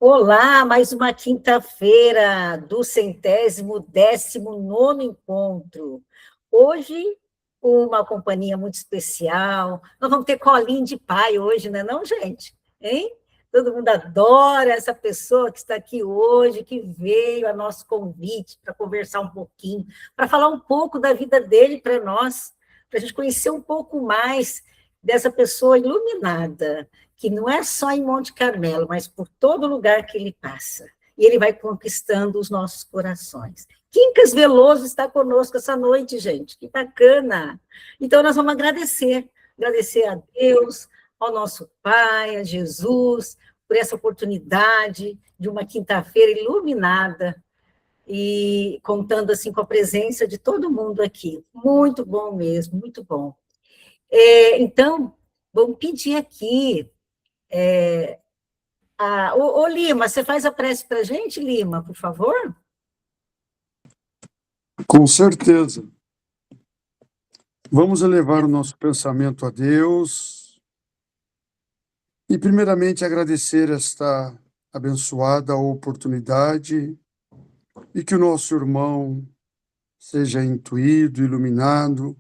Olá, mais uma quinta-feira do 119º encontro. Hoje, uma companhia muito especial. Nós vamos ter colinho de pai hoje, não é não, gente? Hein? Todo mundo adora essa pessoa que está aqui hoje, que veio a nosso convite para conversar um pouquinho, para falar um pouco da vida dele para nós, para a gente conhecer um pouco mais dessa pessoa iluminada, que não é só em Monte Carmelo, mas por todo lugar que ele passa. E ele vai conquistando os nossos corações. Quincas Veloso está conosco essa noite, gente. Que bacana! Então, nós vamos agradecer a Deus, ao nosso Pai, a Jesus, por essa oportunidade de uma quinta-feira iluminada e contando assim com a presença de todo mundo aqui. Muito bom mesmo, muito bom. Então, vamos pedir aqui. Ô, Lima, você faz a prece para a gente, Lima, por favor? Com certeza. Vamos elevar o nosso pensamento a Deus e, primeiramente, agradecer esta abençoada oportunidade e que o nosso irmão seja intuído, iluminado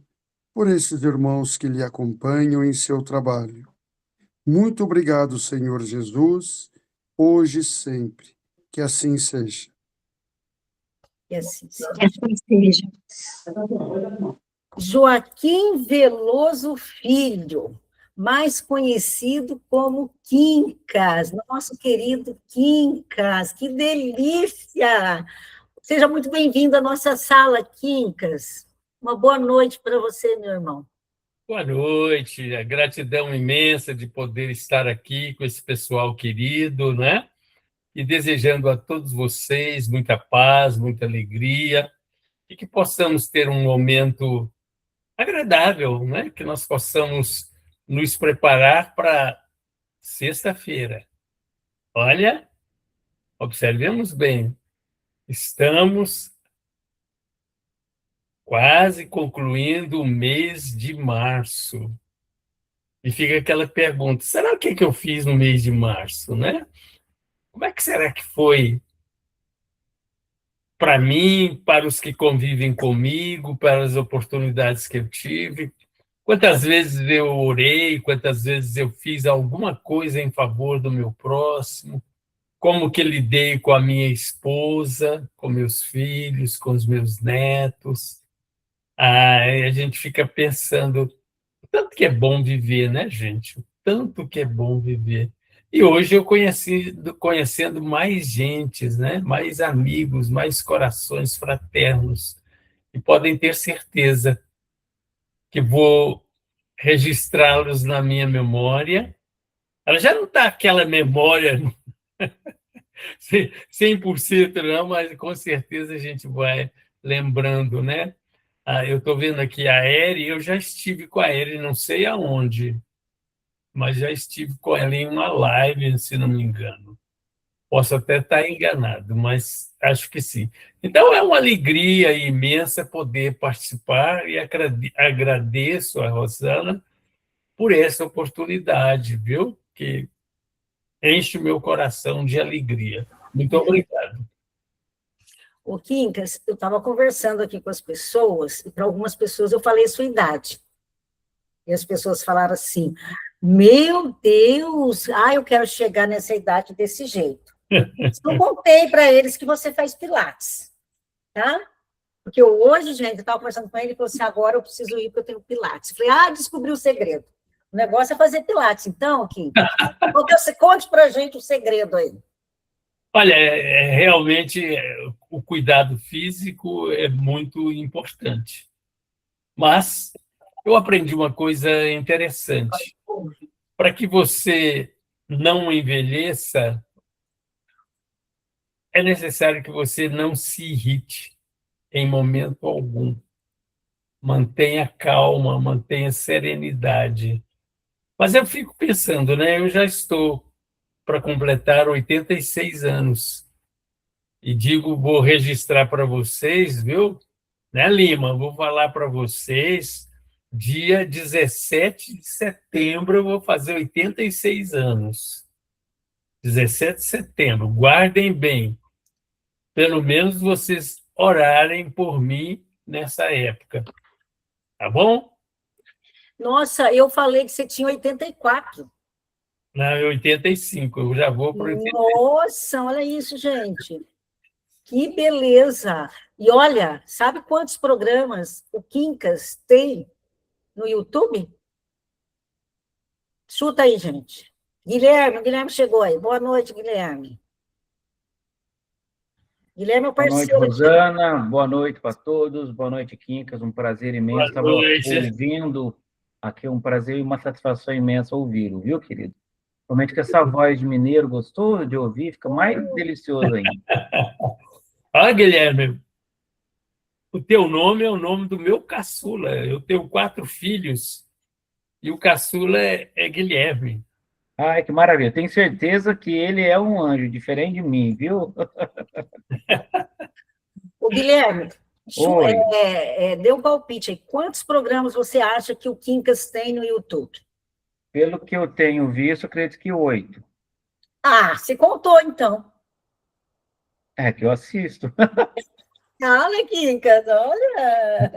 por esses irmãos que lhe acompanham em seu trabalho. Muito obrigado, Senhor Jesus, hoje e sempre. Que assim seja. Que assim seja. Que assim seja. Joaquim Veloso Filho, mais conhecido como Quincas, nosso querido Quincas, que delícia! Seja muito bem-vindo à nossa sala, Quincas. Uma boa noite para você, meu irmão. Boa noite, a gratidão imensa de poder estar aqui com esse pessoal querido, né? E desejando a todos vocês muita paz, muita alegria, e que possamos ter um momento agradável, né? Que nós possamos nos preparar para sexta-feira. Olha, observemos bem, estamos quase concluindo o mês de março. E fica aquela pergunta, será o que eu fiz no mês de março, né? Como é que será que foi para mim, para os que convivem comigo, para as oportunidades que eu tive? Quantas vezes eu orei, quantas vezes eu fiz alguma coisa em favor do meu próximo? Como que lidei com a minha esposa, com meus filhos, com os meus netos? A gente fica pensando, tanto que é bom viver, né, gente? Tanto que é bom viver. E hoje eu conhecendo mais gentes, né? Mais amigos, mais corações fraternos. E podem ter certeza que vou registrá-los na minha memória. Ela já não está aquela memória 100% não, mas com certeza a gente vai lembrando, né? Eu estou vendo aqui a Eri, eu já estive com a Eri, não sei aonde, mas já estive com ela em uma live, se não me engano. Posso até estar enganado, mas acho que sim. Então, é uma alegria imensa poder participar e agradeço a Rosana por essa oportunidade, viu? Que enche o meu coração de alegria. Muito obrigado. O Quincas, eu estava conversando aqui com as pessoas, e para algumas pessoas eu falei a sua idade. E as pessoas falaram assim, meu Deus, eu quero chegar nessa idade desse jeito. Eu contei para eles que você faz pilates, tá? Porque hoje, gente, eu estava conversando com ele e falou assim, agora eu preciso ir porque eu tenho pilates. Eu falei, descobri o segredo. O negócio é fazer pilates. Então, Quincas, conte para a gente o segredo aí. Olha, realmente o cuidado físico é muito importante. Mas eu aprendi uma coisa interessante. Para que você não envelheça, é necessário que você não se irrite em momento algum. Mantenha calma, mantenha serenidade. Mas eu fico pensando, né? Eu já estou para completar 86 anos. E digo, vou registrar para vocês, viu? Né, Lima? Vou falar para vocês, dia 17 de setembro eu vou fazer 86 anos. 17 de setembro. Guardem bem. Pelo menos vocês orarem por mim nessa época. Tá bom? Nossa, eu falei que você tinha 84. Na 85, eu já vou para 85. Nossa, olha isso, gente. Que beleza! E olha, sabe quantos programas o Quincas tem no YouTube? Chuta aí, gente. Guilherme chegou aí. Boa noite, Guilherme. Guilherme é o Boa noite, parceiro aqui. Rosana. Boa noite para todos. Boa noite, Quincas. Um prazer imenso. Estava ouvindo aqui, um prazer e uma satisfação imensa ouvi-lo, viu, querido? Realmente que essa voz de mineiro gostoso de ouvir, fica mais delicioso ainda. Ah, Guilherme, o teu nome é o nome do meu caçula. Eu tenho 4 filhos e o caçula é Guilherme. Ai, que maravilha. Tenho certeza que ele é um anjo, diferente de mim, viu? O Guilherme, Oi. dê um palpite aí. Quantos programas você acha que o Quincas tem no YouTube? Pelo que eu tenho visto, acredito que 8. Ah, você contou, então. É, que eu assisto. Olha, Quincas, olha.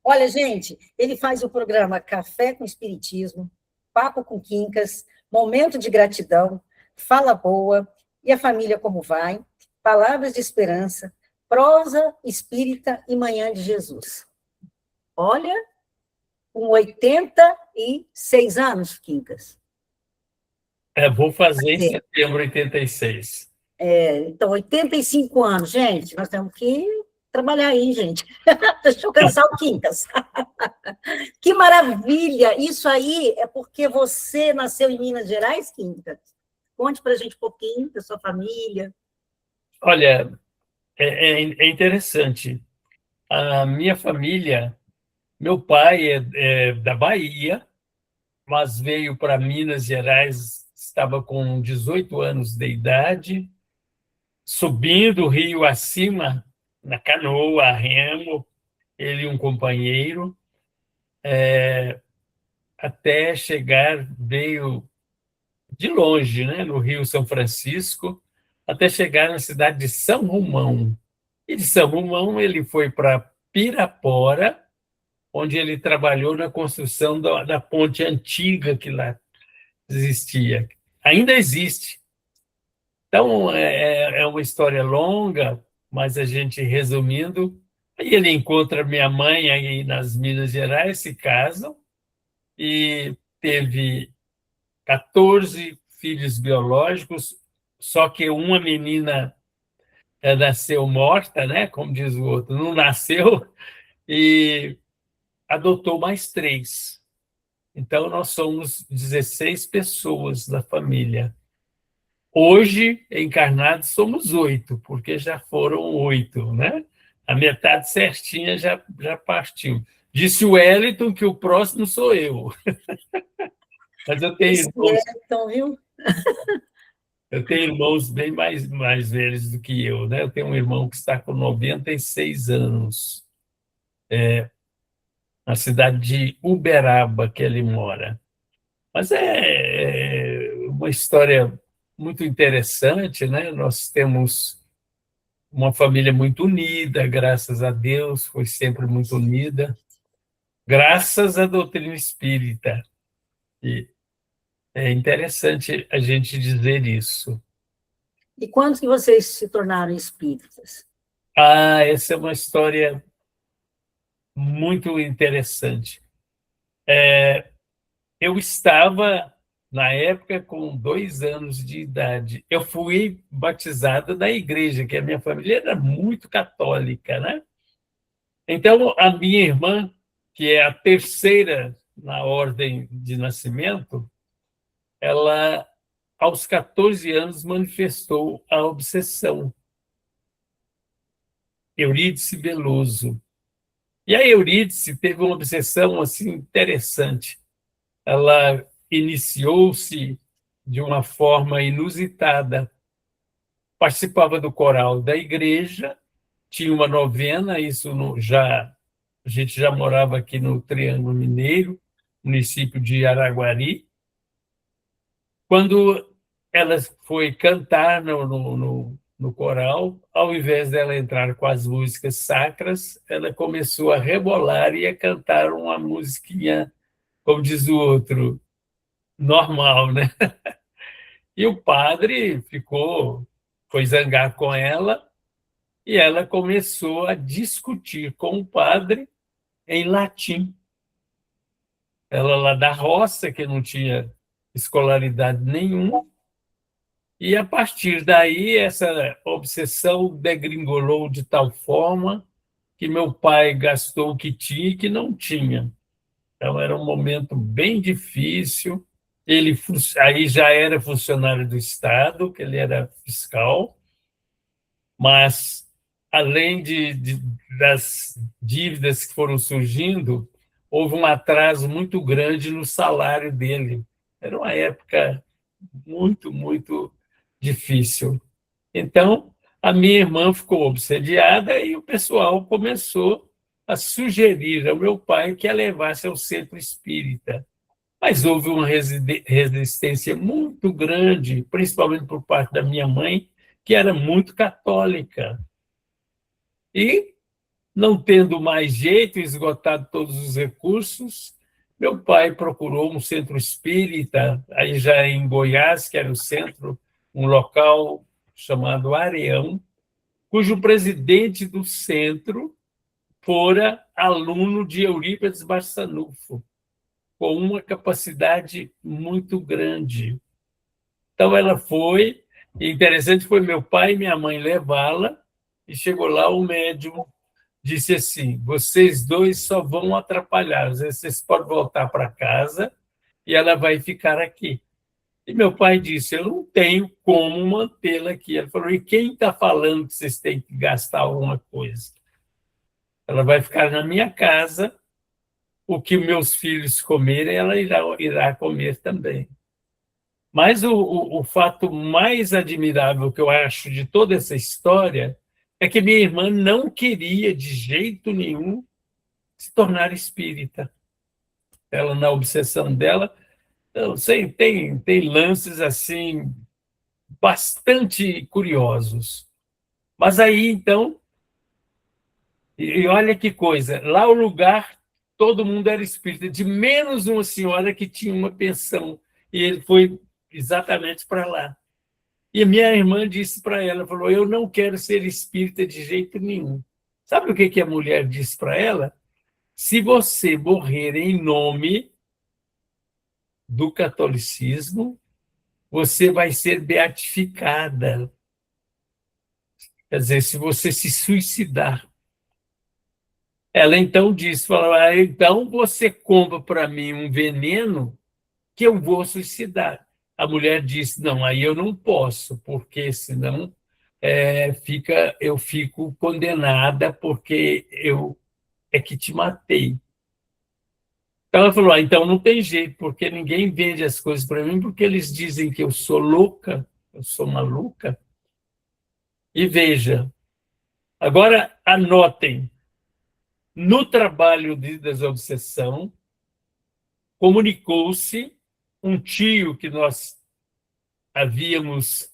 Olha, gente, ele faz o programa Café com Espiritismo, Papo com Quincas, Momento de Gratidão, Fala Boa, E a Família Como Vai, Palavras de Esperança, Prosa Espírita e Manhã de Jesus. Olha, com 86 anos, Quincas. Vou fazer em setembro de 86. Então, 85 anos, gente, nós temos que trabalhar aí, gente. Deixa eu cansar o Quincas. Que maravilha! Isso aí é porque você nasceu em Minas Gerais, Quincas? Conte para a gente um pouquinho da sua família. Olha, é interessante. A minha família, meu pai é da Bahia, mas veio para Minas Gerais, estava com 18 anos de idade, subindo o rio acima, na canoa, a remo, ele e um companheiro, até chegar, veio de longe, né, no Rio São Francisco, até chegar na cidade de São Romão. E de São Romão ele foi para Pirapora, onde ele trabalhou na construção da ponte antiga que lá existia. Ainda existe. Então, é uma história longa, mas a gente resumindo, aí ele encontra minha mãe aí nas Minas Gerais, se casam, e teve 14 filhos biológicos, só que uma menina nasceu morta, né, como diz o outro, não nasceu, e adotou mais 3. Então, nós somos 16 pessoas da família. Hoje, encarnados, somos 8, porque já foram 8, né? A metade certinha já partiu. Disse o Wellington que o próximo sou eu. Mas eu tenho irmãos, Então, viu? eu tenho irmãos bem mais velhos do que eu, né? Eu tenho um irmão que está com 96 anos, na cidade de Uberaba, que ele mora. Mas é uma história muito interessante, né? Nós temos uma família muito unida, graças a Deus, foi sempre muito unida, graças à doutrina espírita. E é interessante a gente dizer isso. E quando que vocês se tornaram espíritas? Essa é uma história muito interessante. Eu estava, na época, com 2 anos de idade. Eu fui batizado na igreja, que a minha família era muito católica, né? Então, a minha irmã, que é a terceira na ordem de nascimento, ela, aos 14 anos, manifestou a obsessão. Eurídice Veloso. E a Eurídice teve uma obsessão assim interessante. Ela iniciou-se de uma forma inusitada. Participava do coral da igreja, tinha uma novena, isso a gente já morava aqui no Triângulo Mineiro, município de Araguari, Quando ela foi cantar no coral, ao invés dela entrar com as músicas sacras, ela começou a rebolar e a cantar uma musiquinha, como diz o outro, normal, né? E o padre foi zangar com ela, e ela começou a discutir com o padre em latim. Ela lá da roça, que não tinha escolaridade nenhuma, e a partir daí essa obsessão degringolou de tal forma que meu pai gastou o que tinha e que não tinha. Então era um momento bem difícil. Ele aí já era funcionário do Estado, que ele era fiscal, mas além das dívidas que foram surgindo, houve um atraso muito grande no salário dele. Era uma época muito, muito difícil. Então, a minha irmã ficou obsediada e o pessoal começou a sugerir ao meu pai que a levasse ao centro espírita. Mas houve uma resistência muito grande, principalmente por parte da minha mãe, que era muito católica. E, não tendo mais jeito, esgotado todos os recursos, meu pai procurou um centro espírita, aí já em Goiás, que era o centro, um local chamado Areão, cujo presidente do centro fora aluno de Eurípides Barçanufo, com uma capacidade muito grande. Então ela foi, e interessante foi meu pai e minha mãe levá-la, e chegou lá o médium disse assim: vocês dois só vão atrapalhar, vocês podem voltar para casa e ela vai ficar aqui. E meu pai disse: eu não tenho como mantê-la aqui. Ela falou: e quem está falando que vocês têm que gastar alguma coisa? Ela vai ficar na minha casa, o que meus filhos comerem, ela irá comer também. Mas o fato mais admirável que eu acho de toda essa história é que minha irmã não queria, de jeito nenhum, se tornar espírita. Ela, na obsessão dela, eu sei, tem lances assim bastante curiosos. Mas aí, então, e olha que coisa, lá o lugar, todo mundo era espírita, de menos uma senhora que tinha uma pensão, e ele foi exatamente para lá. E minha irmã disse para ela, falou: eu não quero ser espírita de jeito nenhum. Sabe o que a mulher disse para ela? Se você morrer em nome do catolicismo, você vai ser beatificada. Quer dizer, se você se suicidar. Ela então disse, falou: então você compra para mim um veneno que eu vou suicidar. A mulher disse: não, aí eu não posso, porque senão eu fico condenada porque eu é que te matei. Então ela falou: então não tem jeito, porque ninguém vende as coisas para mim, porque eles dizem que eu sou louca, eu sou maluca. E veja, agora anotem, no trabalho de desobsessão, comunicou-se um tio que nós havíamos,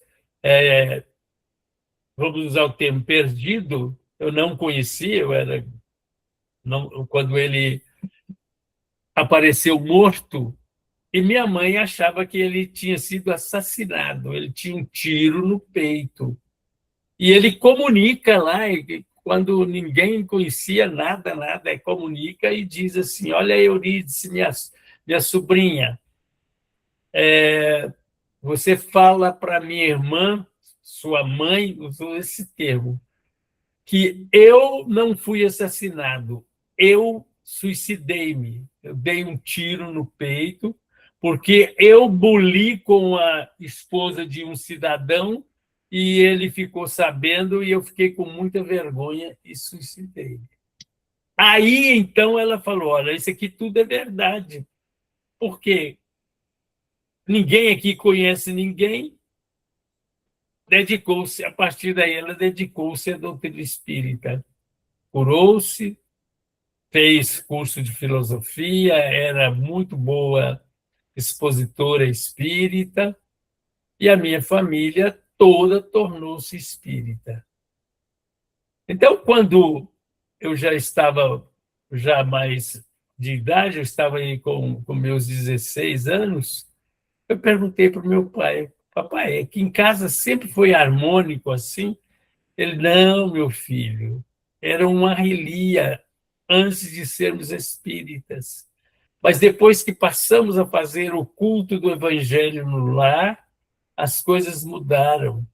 vamos usar o termo, perdido, eu não conhecia, quando ele apareceu morto, e minha mãe achava que ele tinha sido assassinado, ele tinha um tiro no peito. E ele comunica lá, quando ninguém conhecia nada, comunica e diz assim: olha, Eurídice, minha sobrinha, você fala para minha irmã, sua mãe, usou esse termo, que eu não fui assassinado, eu suicidei-me, eu dei um tiro no peito, porque eu buli com a esposa de um cidadão e ele ficou sabendo e eu fiquei com muita vergonha e suicidei. Aí, então, ela falou: olha, isso aqui tudo é verdade, porque ninguém aqui conhece ninguém. Dedicou-se, a partir daí, ela dedicou-se à doutrina espírita. Curou-se, fez curso de filosofia, era muito boa expositora espírita, e a minha família toda tornou-se espírita. Então, quando eu já estava mais de idade, eu estava aí com meus 16 anos, eu perguntei para o meu pai, papai, é que em casa sempre foi harmônico assim? Ele, não, meu filho, era uma relia antes de sermos espíritas. Mas depois que passamos a fazer o culto do evangelho no lar, as coisas mudaram.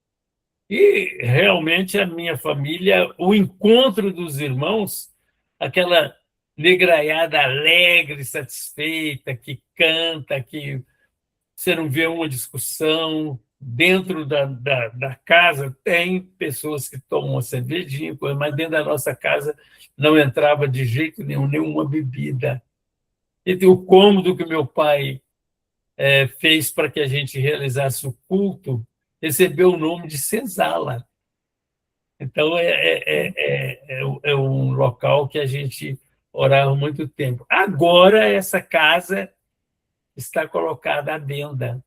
E realmente a minha família, o encontro dos irmãos, aquela negraiada alegre, satisfeita, que canta, que você não vê uma discussão. Dentro da casa tem pessoas que tomam uma cervejinha, mas dentro da nossa casa não entrava de jeito nenhum, nenhuma bebida. E o cômodo que meu pai fez para que a gente realizasse o culto recebeu o nome de senzala. Então, é um local que a gente orava muito tempo. Agora, essa casa está colocada à venda.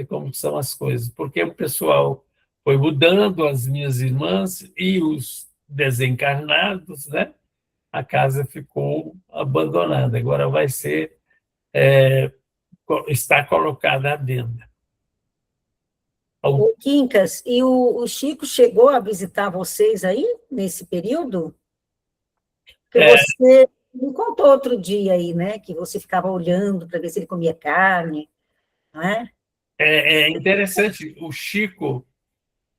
Como são as coisas. Porque o pessoal foi mudando, as minhas irmãs e os desencarnados, né? A casa ficou abandonada. Agora vai ser... está colocada à venda. O Quincas, e o Chico chegou a visitar vocês aí, nesse período? Porque você me contou outro dia aí, né, que você ficava olhando para ver se ele comia carne, não é? É interessante, o Chico,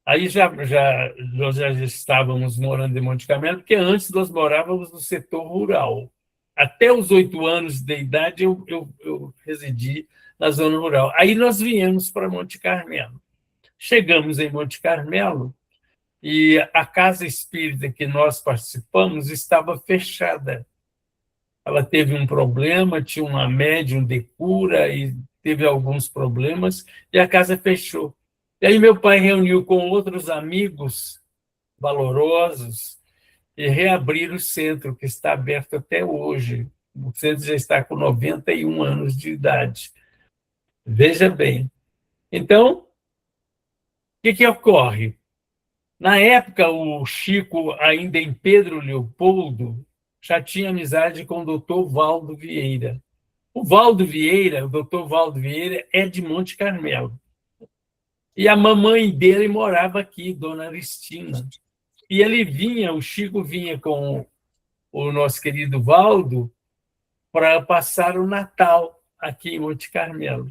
aí nós já estávamos morando em Monte Carmelo, porque antes nós morávamos no setor rural. Até os 8 anos de idade eu residi na zona rural. Aí nós viemos para Monte Carmelo. Chegamos em Monte Carmelo e a casa espírita que nós participamos estava fechada. Ela teve um problema, tinha uma médium de cura e teve alguns problemas, e a casa fechou. E aí meu pai reuniu com outros amigos valorosos e reabriram o centro, que está aberto até hoje. O centro já está com 91 anos de idade. Veja bem. Então, o que ocorre? Na época, o Chico, ainda em Pedro Leopoldo, já tinha amizade com o doutor Valdo Vieira. O doutor Valdo Vieira, é de Monte Carmelo. E a mamãe dele morava aqui, Dona Aristina. E o Chico vinha com o nosso querido Valdo para passar o Natal aqui em Monte Carmelo.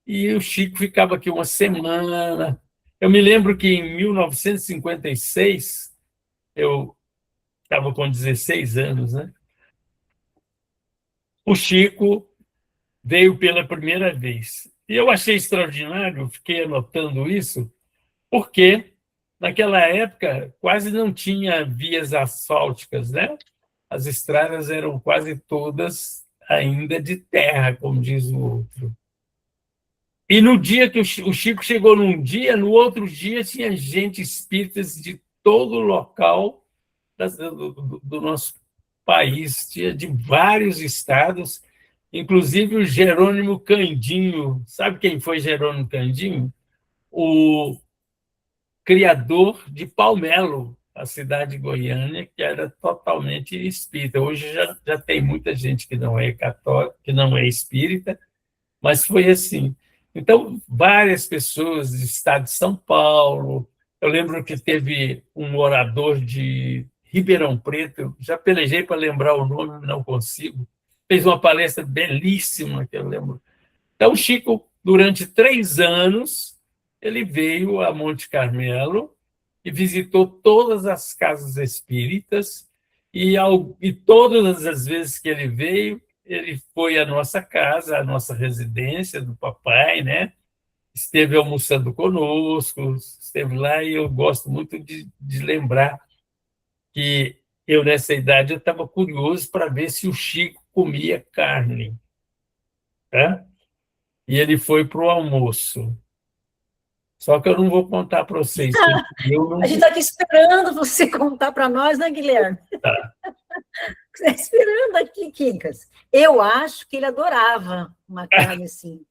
E o Chico ficava aqui uma semana. Eu me lembro que em 1956, eu estava com 16 anos, né? O Chico veio pela primeira vez. E eu achei extraordinário, fiquei anotando isso, porque naquela época quase não tinha vias asfálticas, né? As estradas eram quase todas ainda de terra, como diz o outro. E no dia que o Chico chegou no outro dia tinha gente espíritas de todo local do nosso país, tinha de vários estados, inclusive o Jerônimo Candinho. Sabe quem foi Jerônimo Candinho? O criador de Palmelo, a cidade de Goiânia, que era totalmente espírita. Hoje já tem muita gente que não é católica, que não é espírita, mas foi assim. Então, várias pessoas do estado de São Paulo. Eu lembro que teve um orador de Ribeirão Preto, eu já pelejei para lembrar o nome, não consigo. Fez uma palestra belíssima, que eu lembro. Então, o Chico, durante 3 anos, ele veio a Monte Carmelo e visitou todas as casas espíritas, e todas as vezes que ele veio, ele foi à nossa casa, à nossa residência do papai, né? Esteve almoçando conosco, esteve lá, e eu gosto muito de lembrar que eu, nessa idade, eu estava curioso para ver se o Chico comia carne. Tá? E ele foi para o almoço. Só que eu não vou contar para vocês. A gente está aqui esperando você contar para nós, né, Guilherme? Tá. Está esperando aqui, Quincas. Eu acho que ele adorava uma carne assim.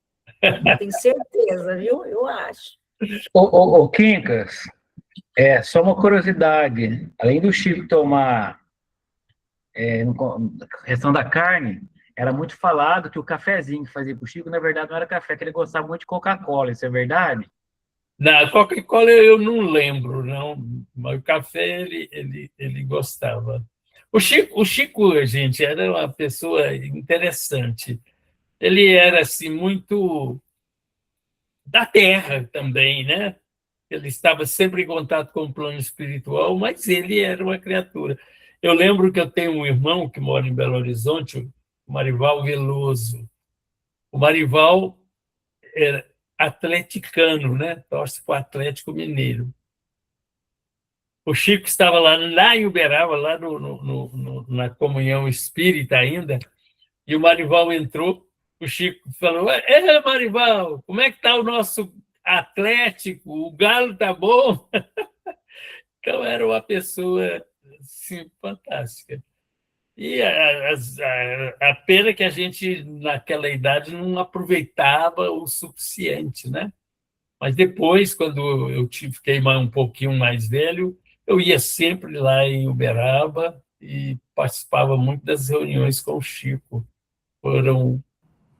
Não tenho certeza, viu? Eu acho. Ô, Quincas, só uma curiosidade. Além do Chico tomar questão da carne, era muito falado que o cafezinho que fazia pro Chico, na verdade, não era café, que ele gostava muito de Coca-Cola. Isso é verdade? Na Coca-Cola eu não lembro, não, mas o café ele gostava. O Chico, gente, era uma pessoa interessante. Ele era assim muito da terra também, né? Ele estava sempre em contato com o plano espiritual, mas ele era uma criatura. Eu lembro que eu tenho um irmão que mora em Belo Horizonte, o Marival Veloso. O Marival era atleticano, né? Torce para o Atlético Mineiro. O Chico estava lá em Uberaba, lá na comunhão espírita ainda, e o Marival entrou, o Chico falou, Marival, como é que está o nosso Atlético? O Galo está bom? Então, era uma pessoa assim, fantástica. E a pena é que a gente, naquela idade, não aproveitava o suficiente, né? Mas depois, quando eu fiquei um pouquinho mais velho, eu ia sempre lá em Uberaba e participava muito das reuniões com o Chico. Foram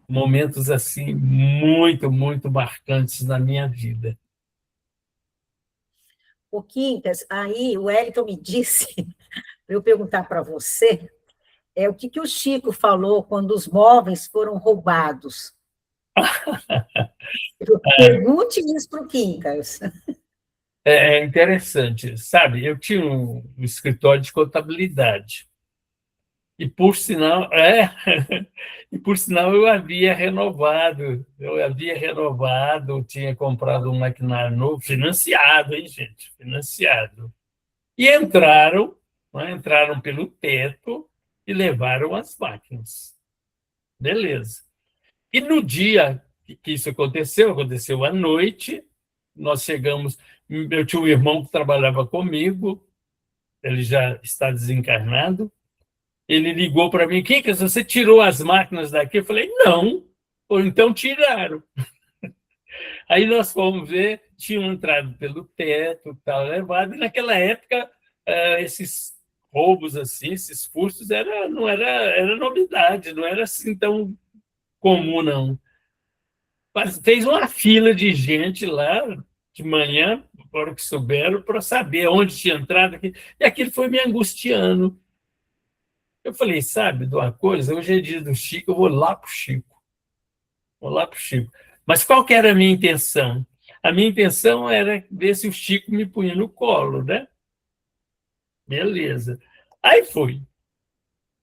momentos assim muito, muito marcantes na minha vida. O Quincas, aí o Wellington me disse, para eu perguntar para você, o que o Chico falou quando os móveis foram roubados. Pergunte isso para o Quincas. É interessante, sabe? Eu tinha um escritório de contabilidade. E por sinal, e por sinal eu tinha comprado um maquinário novo, financiado, hein, gente? Financiado. E entraram, né, entraram pelo teto e levaram as máquinas. Beleza. E no dia que isso aconteceu à noite, nós chegamos, eu tinha um irmão que trabalhava comigo, ele já está desencarnado. Ele ligou para mim, Quincas, você tirou as máquinas daqui? Eu falei, não, ou então tiraram. Aí nós fomos ver, tinham entrado pelo teto, tal, levado, e naquela época esses roubos assim, esses furtos, era novidade, não era assim tão comum, não. Mas fez uma fila de gente lá, de manhã, na hora que souberam, para saber onde tinha entrado, e aquilo foi me angustiando. Eu falei, sabe de uma coisa? Hoje é dia do Chico, eu vou lá para o Chico. Vou lá para o Chico. Mas qual que era a minha intenção? A minha intenção era ver se o Chico me punha no colo, né? Beleza. Aí fui.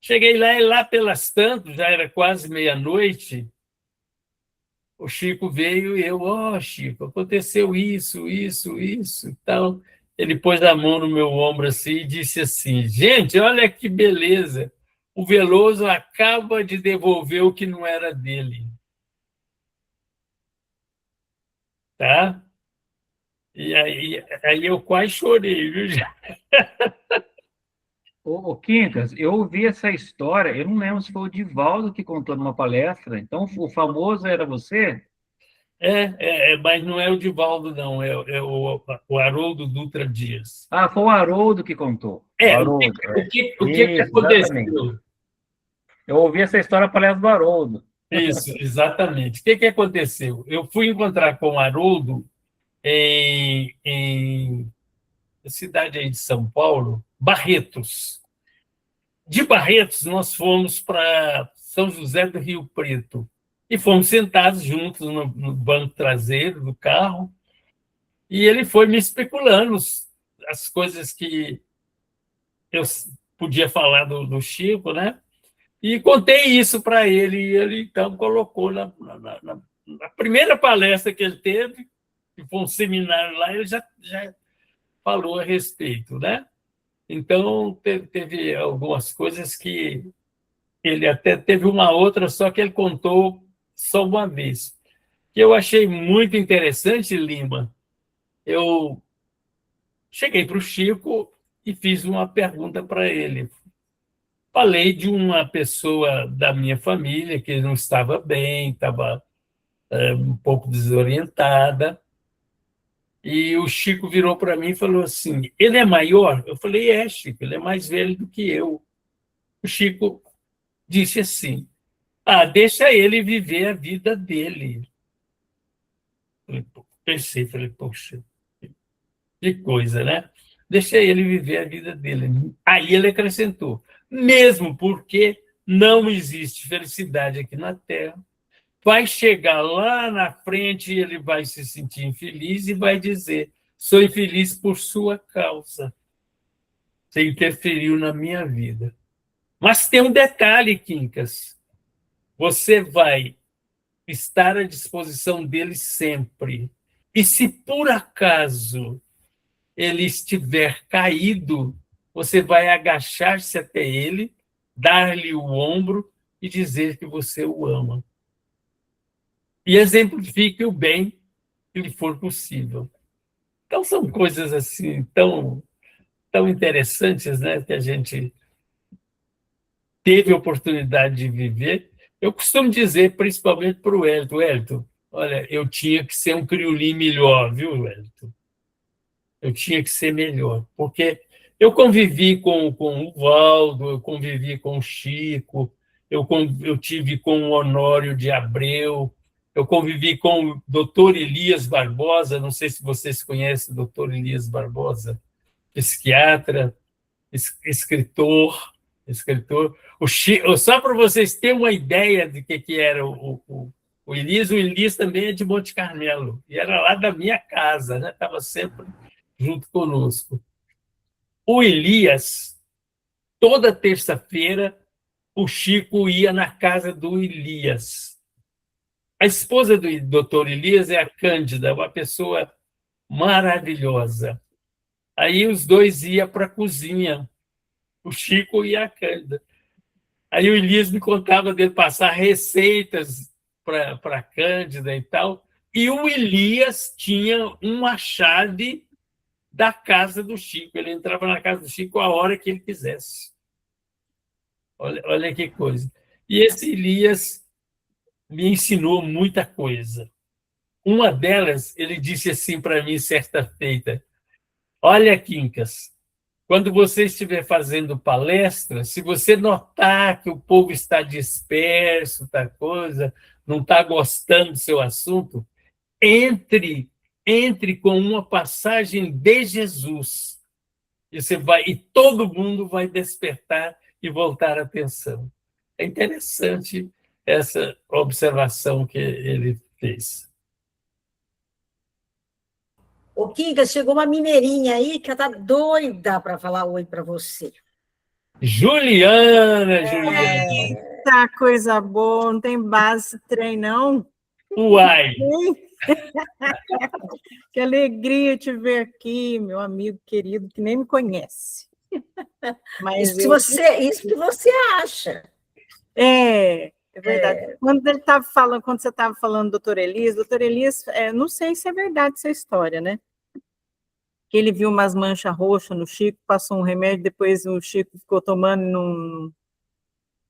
Cheguei lá e lá pelas tantas, já era quase meia-noite, o Chico veio e eu, Chico, aconteceu isso e tal. Ele pôs a mão no meu ombro assim e disse assim, gente, olha que beleza, o Veloso acaba de devolver o que não era dele. Tá? E aí eu quase chorei, viu? Ô, Quincas, eu ouvi essa história, eu não lembro se foi o Divaldo que contou numa palestra, então o famoso era você? Mas não é o Divaldo, não, o Haroldo Dutra Dias. Ah, foi o Haroldo que contou. Haroldo, O que Isso, exatamente. aconteceu? Eu ouvi essa história na palestra do Haroldo. Isso, exatamente. O que aconteceu? Eu fui encontrar com o Haroldo em cidade aí de São Paulo, Barretos. De Barretos, nós fomos para São José do Rio Preto e fomos sentados juntos no banco traseiro do carro e ele foi me especulando as coisas que eu podia falar do Chico, né? E contei isso para ele e ele então colocou na primeira palestra que ele teve, que foi um seminário lá, ele já falou a respeito, né? Então, teve algumas coisas que ele até teve uma outra, só que ele contou só uma vez, que eu achei muito interessante, Lima. Eu cheguei para o Chico e fiz uma pergunta para ele. Falei de uma pessoa da minha família que não estava bem, estava um pouco desorientada, E o Chico virou para mim e falou assim: ele é maior? Eu falei: é, Chico, ele é mais velho do que eu. O Chico disse assim: ah, deixa ele viver a vida dele. Pensei, falei, poxa, que coisa, né? Deixa ele viver a vida dele. Aí ele acrescentou: mesmo porque não existe felicidade aqui na Terra, vai chegar lá na frente e ele vai se sentir infeliz e vai dizer: sou infeliz por sua causa. Você interferiu na minha vida. Mas tem um detalhe, Quincas. Você vai estar à disposição dele sempre. E se por acaso ele estiver caído, você vai agachar-se até ele, dar-lhe o ombro e dizer que você o ama. E exemplifique o bem que lhe for possível. Então, são coisas assim tão interessantes, né, que a gente teve a oportunidade de viver. Eu costumo dizer, principalmente para o Wellington, olha, eu tinha que ser um crioulim melhor, viu, Wellington? Eu tinha que ser melhor, porque eu convivi com o Valdo, eu convivi com o Chico, eu tive com o Honório de Abreu, eu convivi com o doutor Elias Barbosa, não sei se vocês conhecem o doutor Elias Barbosa, psiquiatra, escritor, escritor. Só para vocês terem uma ideia de que era o Elias também é de Monte Carmelo, e era lá da minha casa, né? Estava sempre junto conosco. O Elias, toda terça-feira, o Chico ia na casa do Elias. A esposa do doutor Elias é a Cândida, uma pessoa maravilhosa. Aí os dois iam para a cozinha, o Chico e a Cândida. Aí o Elias me contava dele passar receitas para a Cândida e tal. E o Elias tinha uma chave da casa do Chico. Ele entrava na casa do Chico a hora que ele quisesse. Olha que coisa. E esse Elias me ensinou muita coisa. Uma delas, ele disse assim para mim certa feita: olha, Quincas, quando você estiver fazendo palestra, se você notar que o povo está disperso, tá coisa, não está gostando do seu assunto, entre com uma passagem de Jesus. E todo mundo vai despertar e voltar a atenção. É interessante essa observação que ele fez. Ô, Kinga, chegou uma mineirinha aí que ela tá doida para falar oi para você. Juliana. Tá coisa boa, não tem base esse trem, não. Uai! Que alegria te ver aqui, meu amigo querido, que nem me conhece. Mas isso que você acha. É verdade. Quando você estava falando do doutor Elias, não sei se é verdade essa história, né? Que ele viu umas manchas roxas no Chico, passou um remédio, depois o Chico ficou tomando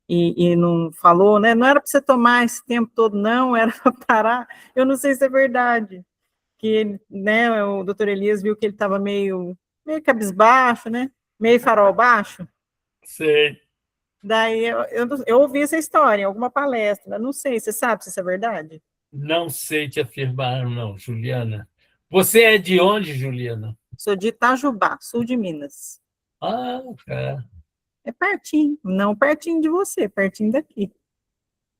e não falou, né? Não era para você tomar esse tempo todo, não, era para parar. Eu não sei se é verdade. Que ele, né, o doutor Elias viu que ele estava meio cabisbaixo, né? Meio farol baixo. Sei. Daí eu ouvi essa história em alguma palestra, não sei, você sabe se isso é verdade? Não sei te afirmar, não, Juliana. Você é de onde, Juliana? Sou de Itajubá, sul de Minas. Ah, tá. É pertinho, não pertinho de você, pertinho daqui.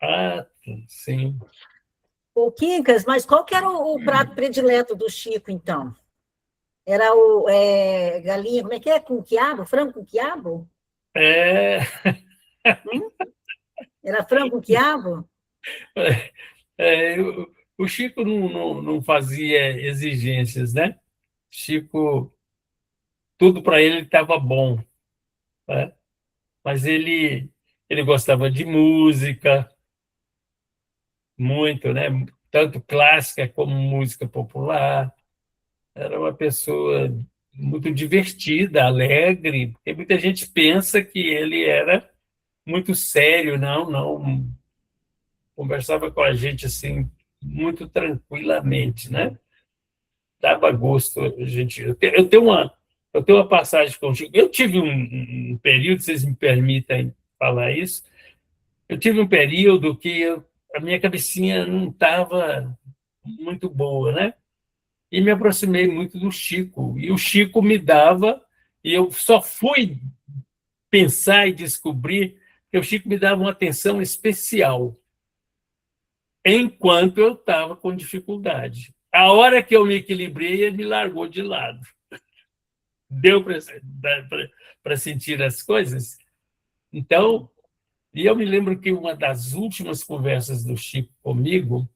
Ah, sim. Ô, Quincas, mas qual que era o prato predileto do Chico, então? Era o galinha, como é que é? Com quiabo? Frango com quiabo? Era frango com quiabo? O Chico não fazia exigências, né? Chico, tudo para ele estava bom, né? Mas ele gostava de música, muito, né? Tanto clássica como música popular. Era uma pessoa muito divertida, alegre. Tem muita gente que pensa que ele era muito sério, não. Conversava com a gente assim muito tranquilamente, né? dava gosto. Gente, eu tenho uma passagem com o Chico. Eu tive um período, vocês me permitem falar isso, eu tive um período que a minha cabecinha não estava muito boa, né? E me aproximei muito do Chico. E o Chico me dava, e eu só fui pensar e descobrir que o Chico me dava uma atenção especial enquanto eu estava com dificuldade. A hora que eu me equilibrei, ele me largou de lado. Deu para sentir as coisas? Então, e eu me lembro que uma das últimas conversas do Chico comigo,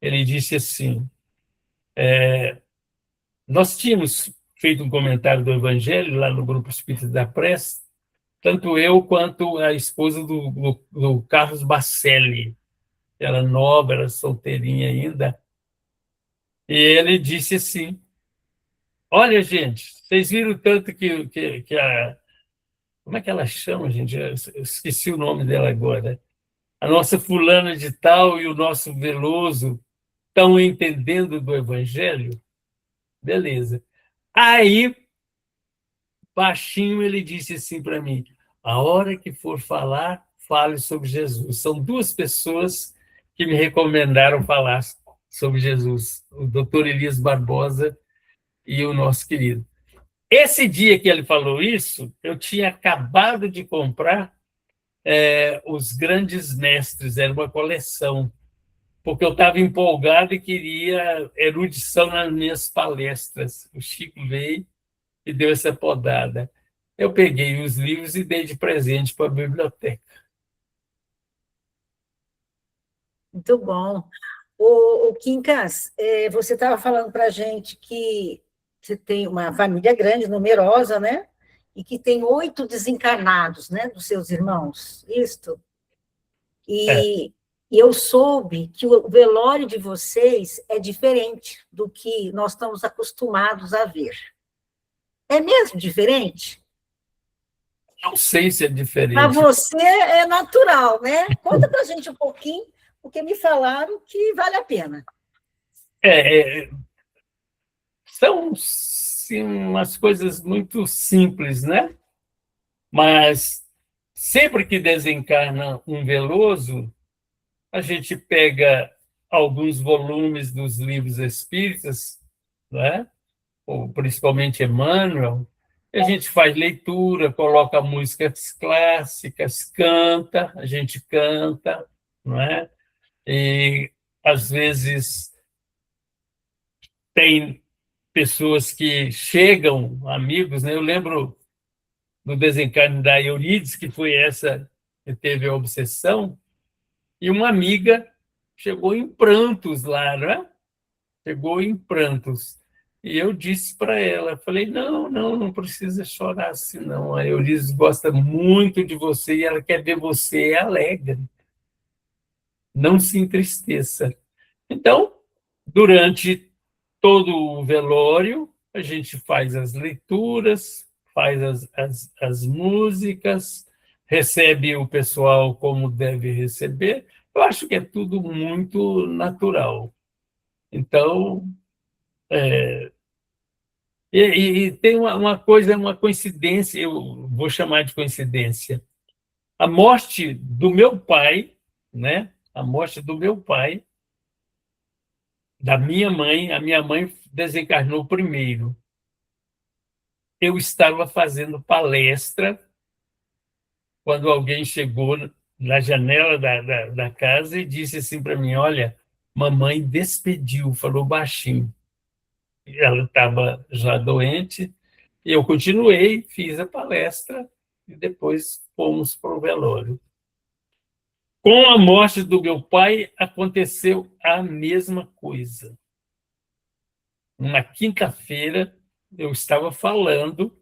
ele disse assim, nós tínhamos feito um comentário do Evangelho lá no Grupo Espírita da Prece, tanto eu quanto a esposa do Carlos Bacelli, que era nova, era solteirinha ainda, e ele disse assim, olha, gente, vocês viram tanto que a... Como é que ela chama, gente? Eu esqueci o nome dela agora. A nossa fulana de tal e o nosso Veloso estão entendendo do Evangelho? Beleza. Aí, baixinho, ele disse assim para mim, a hora que for falar, fale sobre Jesus. São duas pessoas que me recomendaram falar sobre Jesus, o doutor Elias Barbosa e o nosso querido. Esse dia que ele falou isso, eu tinha acabado de comprar Os Grandes Mestres, era uma coleção, porque eu estava empolgado e queria erudição nas minhas palestras. O Chico veio e deu essa podada. Eu peguei os livros e dei de presente para a biblioteca. Muito bom. O Quincas, você estava falando para a gente que você tem uma família grande, numerosa, né? E que tem 8 desencarnados, né, dos seus irmãos, isto? E eu soube que o velório de vocês é diferente do que nós estamos acostumados a ver. É mesmo diferente? Não sei se é Para diferente. você é natural, né? Conta para a gente um pouquinho, porque me falaram que vale a pena. São sim, umas coisas muito simples, né? Mas sempre que desencarna um Veloso, a gente pega alguns volumes dos livros espíritas, né? Ou principalmente Emmanuel, e a gente faz leitura, coloca músicas clássicas, canta, a gente canta, não é? E às vezes tem pessoas que chegam, amigos, né? Eu lembro do desencarne da Euridice, que foi essa que teve a obsessão, e uma amiga chegou em prantos lá, né? Chegou em prantos. E eu disse para ela, falei, não precisa chorar assim, não. A Euridice gosta muito de você e ela quer ver você alegre. Não se entristeça. Então, durante todo o velório, a gente faz as leituras, faz as músicas, recebe o pessoal como deve receber. Eu acho que é tudo muito natural. Então, e tem uma coisa, uma coincidência, eu vou chamar de coincidência. A morte do meu pai, né? A morte do meu pai, da minha mãe, a minha mãe desencarnou primeiro. Eu estava fazendo palestra quando alguém chegou na janela da casa e disse assim para mim, olha, mamãe despediu, falou baixinho. Ela estava já doente, e eu continuei, fiz a palestra e depois fomos para o velório. Com a morte do meu pai, aconteceu a mesma coisa. Na quinta-feira, eu estava falando,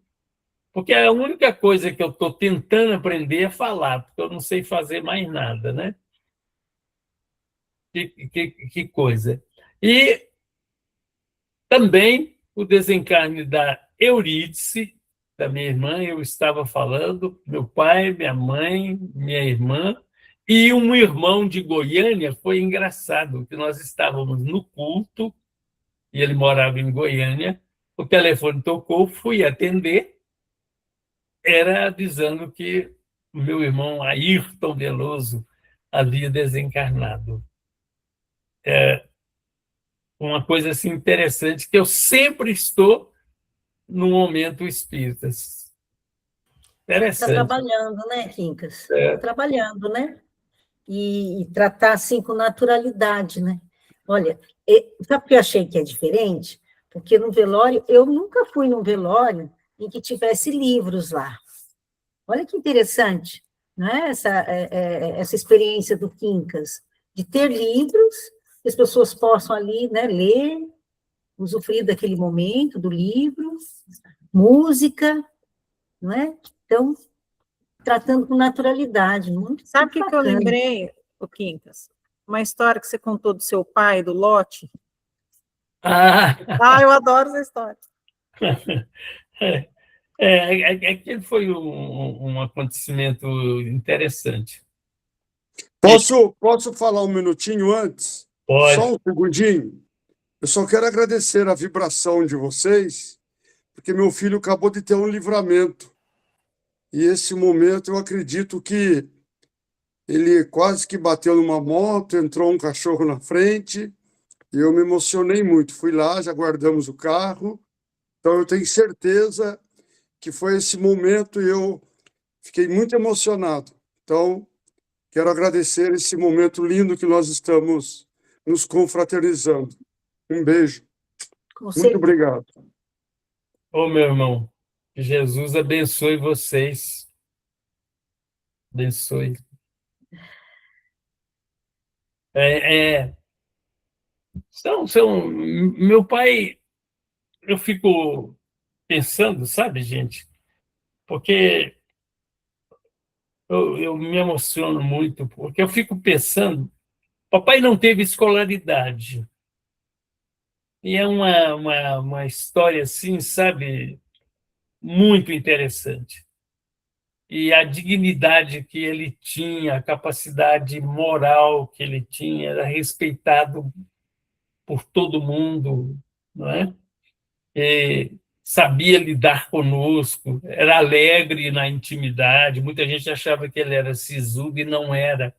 porque a única coisa que eu estou tentando aprender é falar, porque eu não sei fazer mais nada, né? Que coisa. E também o desencarne da Eurídice, da minha irmã, eu estava falando, meu pai, minha mãe, minha irmã, e um irmão de Goiânia. Foi engraçado, que nós estávamos no culto, e ele morava em Goiânia. O telefone tocou, fui atender, era avisando que o meu irmão Ayrton Veloso havia desencarnado. Uma coisa assim interessante, que eu sempre estou no momento espírita. Está Interessante. trabalhando, né, Quincas? É. Está trabalhando, né? E tratar assim com naturalidade, né? Olha, sabe o que eu achei que é diferente? Porque no velório, eu nunca fui num velório em que tivesse livros lá. Olha que interessante, não é? Essa experiência do Quincas, de ter livros, que as pessoas possam ali, né, ler, usufruir daquele momento do livro, música, não é? Então, tratando com naturalidade, muito, Sabe o muito que que eu bacana. lembrei, o Quincas? Uma história que você contou do seu pai, do lote. Ah, Eu adoro essa história. aquele foi um acontecimento interessante. Posso falar um minutinho antes? Só Pode. um segundinho. Eu só quero agradecer a vibração de vocês, porque meu filho acabou de ter um livramento. E esse momento eu acredito que ele quase que bateu numa moto, entrou um cachorro na frente, e eu me emocionei muito. Fui lá, já guardamos o carro. Então eu tenho certeza que foi esse momento e eu fiquei muito emocionado. Então, quero agradecer esse momento lindo que nós estamos nos confraternizando. Um beijo. Com Muito certeza. obrigado. Ô, meu irmão, que Jesus abençoe vocês. Abençoe. Meu pai, eu fico pensando, sabe, gente? Porque eu me emociono muito, porque eu fico pensando, papai não teve escolaridade. E é uma história assim, sabe, muito interessante. E a dignidade que ele tinha, a capacidade moral que ele tinha, era respeitado por todo mundo, não é? E sabia lidar conosco, era alegre na intimidade. Muita gente achava que ele era sisudo e não era.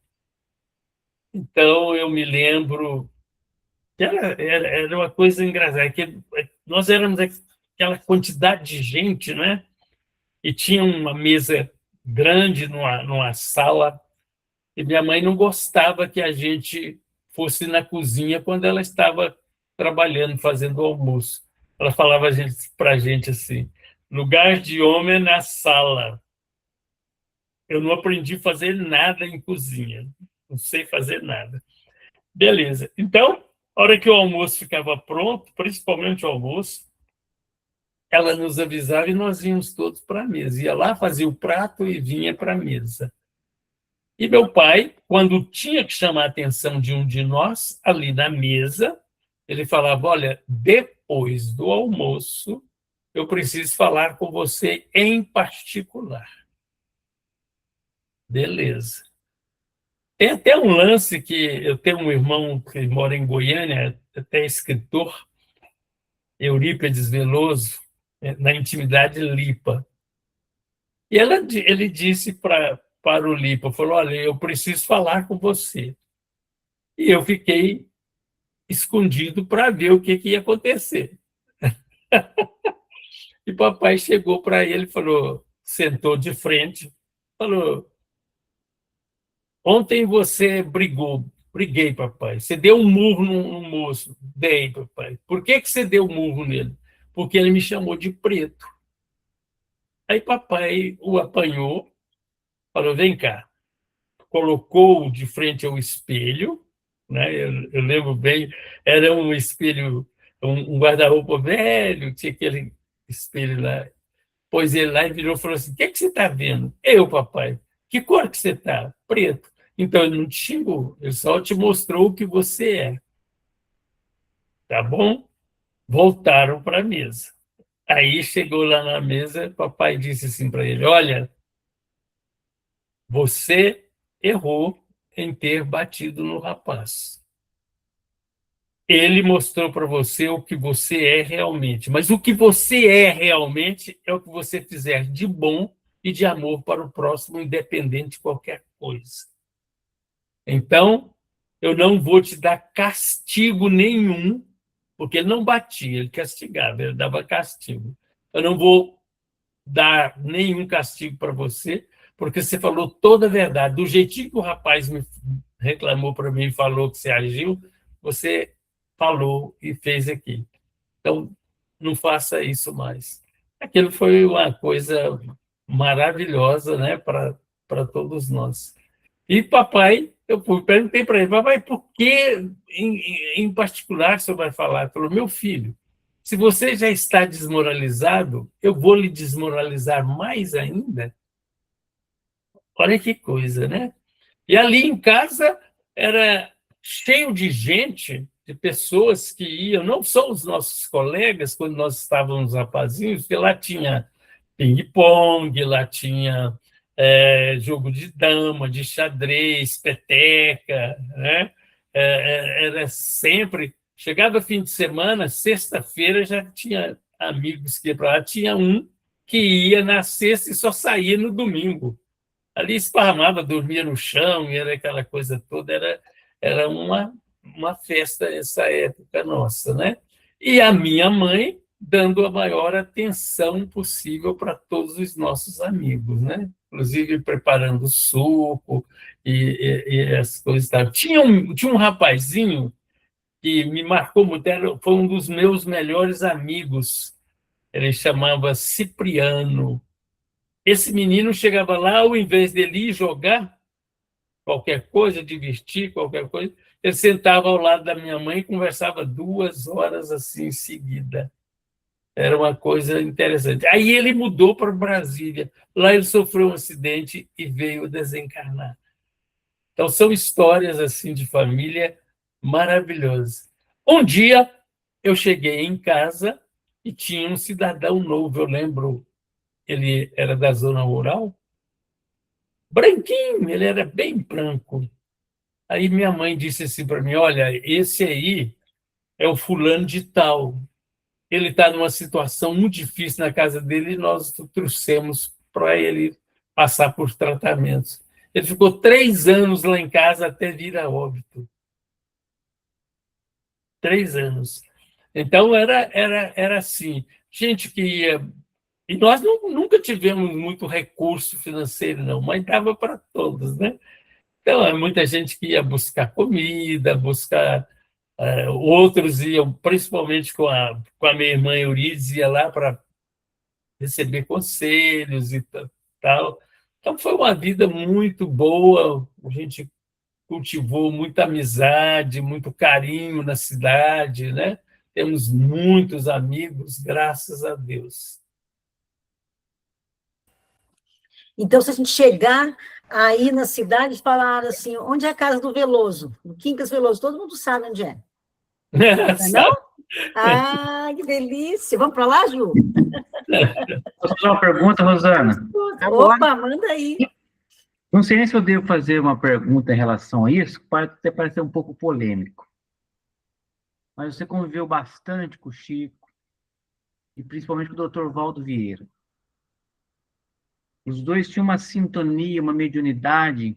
Então, eu me lembro que era uma coisa engraçada, que nós éramos aquela quantidade de gente, né? E tinha uma mesa grande numa sala, e minha mãe não gostava que a gente fosse na cozinha quando ela estava trabalhando, fazendo o almoço. Ela falava para a gente assim: lugar de homem é na sala. Eu não aprendi a fazer nada em cozinha, não sei fazer nada. Beleza. Então, a hora que o almoço ficava pronto, principalmente o almoço, ela nos avisava e nós íamos todos para a mesa. Ia lá, fazia o prato e vinha para a mesa. E meu pai, quando tinha que chamar a atenção de um de nós, ali na mesa, ele falava: olha, depois do almoço, eu preciso falar com você em particular. Beleza. Tem até um lance que eu tenho um irmão que mora em Goiânia, até escritor, Eurípides Veloso, na intimidade Lipa. E ele disse para o Lipa, falou: olha, eu preciso falar com você. E eu fiquei escondido para ver o que ia acontecer. E papai chegou para ele, falou, sentou de frente, falou: ontem você brigou. Briguei, papai. Você deu um murro no moço. Dei, papai. Por que você deu um murro nele? Porque ele me chamou de preto. Aí papai o apanhou, falou: vem cá. Colocou de frente ao espelho, né? Eu lembro bem, era um espelho, um guarda-roupa velho, tinha aquele espelho lá. Pôs ele lá e virou e falou assim: o que você está vendo? Eu, papai. Que cor que você está? Preto. Então, ele não te xingou, ele só te mostrou o que você é. Tá bom? Voltaram para a mesa. Aí chegou lá na mesa, papai disse assim para ele: olha, você errou em ter batido no rapaz. ele mostrou para você o que você é realmente. Mas o que você é realmente é o que você fizer de bom e de amor para o próximo, independente de qualquer coisa. Então, eu não vou te dar castigo nenhum, porque ele não batia, ele castigava, ele dava castigo. Eu não vou dar nenhum castigo para você, porque você falou toda a verdade. Do jeitinho que o rapaz me reclamou para mim e falou que você agiu, você falou e fez aqui. Então, não faça isso mais. Aquilo foi uma coisa maravilhosa, né, para todos nós. E papai, eu perguntei para ele, papai, por que em particular o senhor vai falar? Ele falou, meu filho, se você já está desmoralizado, eu vou lhe desmoralizar mais ainda? Olha que coisa, né? E ali em casa era cheio de gente, de pessoas que iam, não só os nossos colegas, quando nós estávamos rapazinhos, porque lá tinha ping-pong, lá tinha jogo de dama, de xadrez, peteca, né? Era sempre... Chegava fim de semana, sexta-feira já tinha amigos que iam para lá, tinha um que ia na sexta e só saía no domingo. Ali esparramava, dormia no chão, e era aquela coisa toda, era uma festa essa época nossa, né? E a minha mãe dando a maior atenção possível para todos os nossos amigos, né? Inclusive preparando suco e as coisas. Tinha um rapazinho que me marcou muito, foi um dos meus melhores amigos, ele chamava Cipriano. Esse menino chegava lá, ao invés dele ir jogar qualquer coisa, divertir qualquer coisa, ele sentava ao lado da minha mãe e conversava 2 horas assim em seguida. Era uma coisa interessante. Aí ele mudou para Brasília. Lá ele sofreu um acidente e veio desencarnar. Então, são histórias assim de família maravilhosas. Um dia, eu cheguei em casa e tinha um cidadão novo, eu lembro, ele era da zona rural, branquinho, ele era bem branco. Aí minha mãe disse assim para mim, olha, esse aí é o fulano de tal. Ele está numa situação muito difícil na casa dele e nós o trouxemos para ele passar por tratamentos. Ele ficou 3 anos lá em casa até vir a óbito. 3 anos. Então, era assim. Gente que ia... E nós nunca tivemos muito recurso financeiro, não, mas dava para todos, né? Então, muita gente que ia buscar comida, buscar... outros iam, principalmente com a minha irmã Eurides, ia lá para receber conselhos e tal. Então, foi uma vida muito boa, a gente cultivou muita amizade, muito carinho na cidade, né? Temos muitos amigos, graças a Deus. Então, se a gente chegar aí na cidade e falar assim, onde é a casa do Veloso? No Quincas Veloso, todo mundo sabe onde é. Não? Ah, que delícia! Vamos para lá, Ju? Posso fazer uma pergunta, Rosana? Opa, manda aí. Não sei nem se eu devo fazer uma pergunta em relação a isso, pode até parecer um pouco polêmico. Mas você conviveu bastante com o Chico, e principalmente com o Dr. Valdo Vieira. Os dois tinham uma sintonia, uma mediunidade,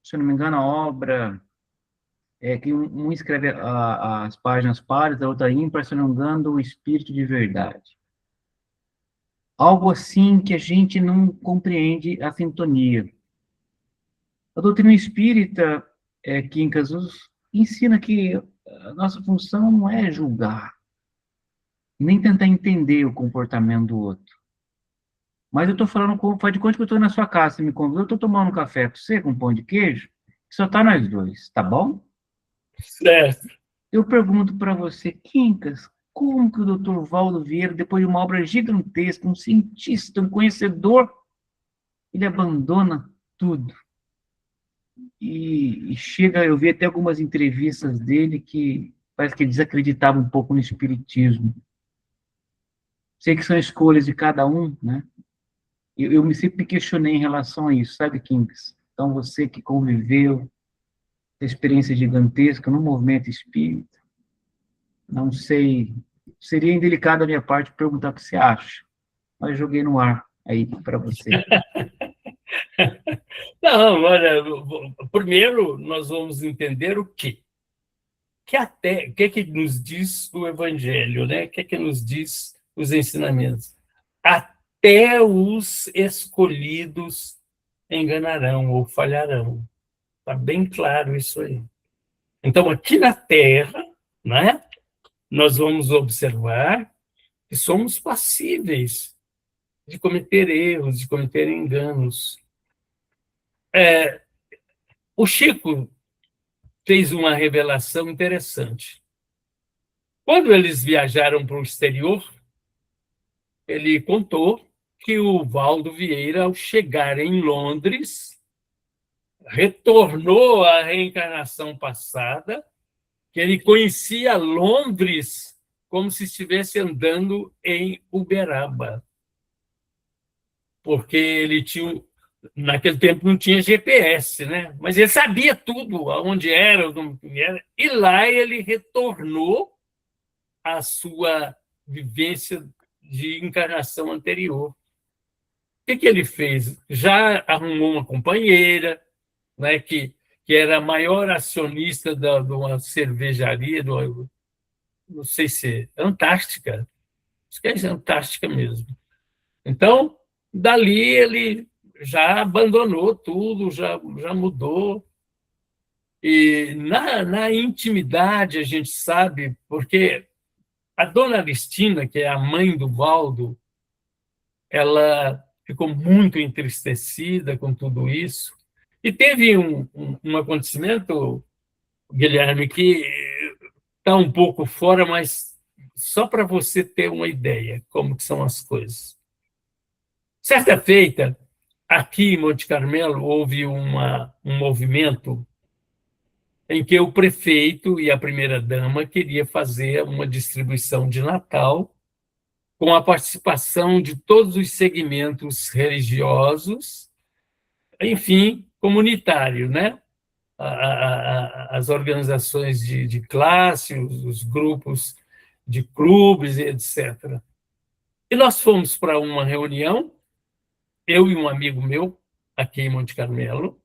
se eu não me engano, a obra que um escreve as páginas pares, a outra ímpar, se eu não me engano, o Espírito de Verdade. Algo assim que a gente não compreende a sintonia. A doutrina espírita, Quincas, ensina que a nossa função não é julgar, nem tentar entender o comportamento do outro. Mas eu estou falando, faz de conta que eu estou na sua casa, você me convidou, eu estou tomando um café com você, com pão de queijo, só está nós dois, tá bom? Certo. Eu pergunto para você, Quincas, como que o Dr. Valdo Vieira, depois de uma obra gigantesca, um cientista, um conhecedor, ele abandona tudo? E chega, eu vi até algumas entrevistas dele que parece que ele desacreditava um pouco no espiritismo. Sei que são escolhas de cada um, né? Eu sempre me questionei em relação a isso, sabe, Quincas? Então, você que conviveu, experiência gigantesca no movimento espírita, Não sei, seria indelicado da minha parte perguntar o que você acha, mas joguei no ar aí para você. Não, olha, primeiro nós vamos entender o quê? O que nos diz o Evangelho, né? O que nos diz os ensinamentos? Até os escolhidos enganarão ou falharão. Está bem claro isso aí. Então, aqui na Terra, né, nós vamos observar que somos passíveis de cometer erros, de cometer enganos. O Chico fez uma revelação interessante. Quando eles viajaram para o exterior, ele contou que o Valdo Vieira, ao chegar em Londres, retornou à reencarnação passada, que ele conhecia Londres como se estivesse andando em Uberaba, porque ele tinha, naquele tempo não tinha GPS, né? Mas ele sabia tudo, aonde era, onde era, e lá ele retornou à sua vivência de encarnação anterior. O que ele fez? Já arrumou uma companheira, né, que era a maior acionista de uma cervejaria, não sei se é Antártica, acho que é Antártica mesmo. Então, dali ele já abandonou tudo, já mudou. E na intimidade a gente sabe, porque a dona Aristina, que é a mãe do Valdo, ela ficou muito entristecida com tudo isso. E teve um acontecimento, Guilherme, que está um pouco fora, mas só para você ter uma ideia como que são as coisas. Certa feita, aqui em Monte Carmelo, houve um movimento em que o prefeito e a primeira-dama queriam fazer uma distribuição de Natal com a participação de todos os segmentos religiosos, enfim, comunitário, né? As organizações de classe, os grupos de clubes, etc. E nós fomos para uma reunião, eu e um amigo meu, aqui em Monte Carmelo,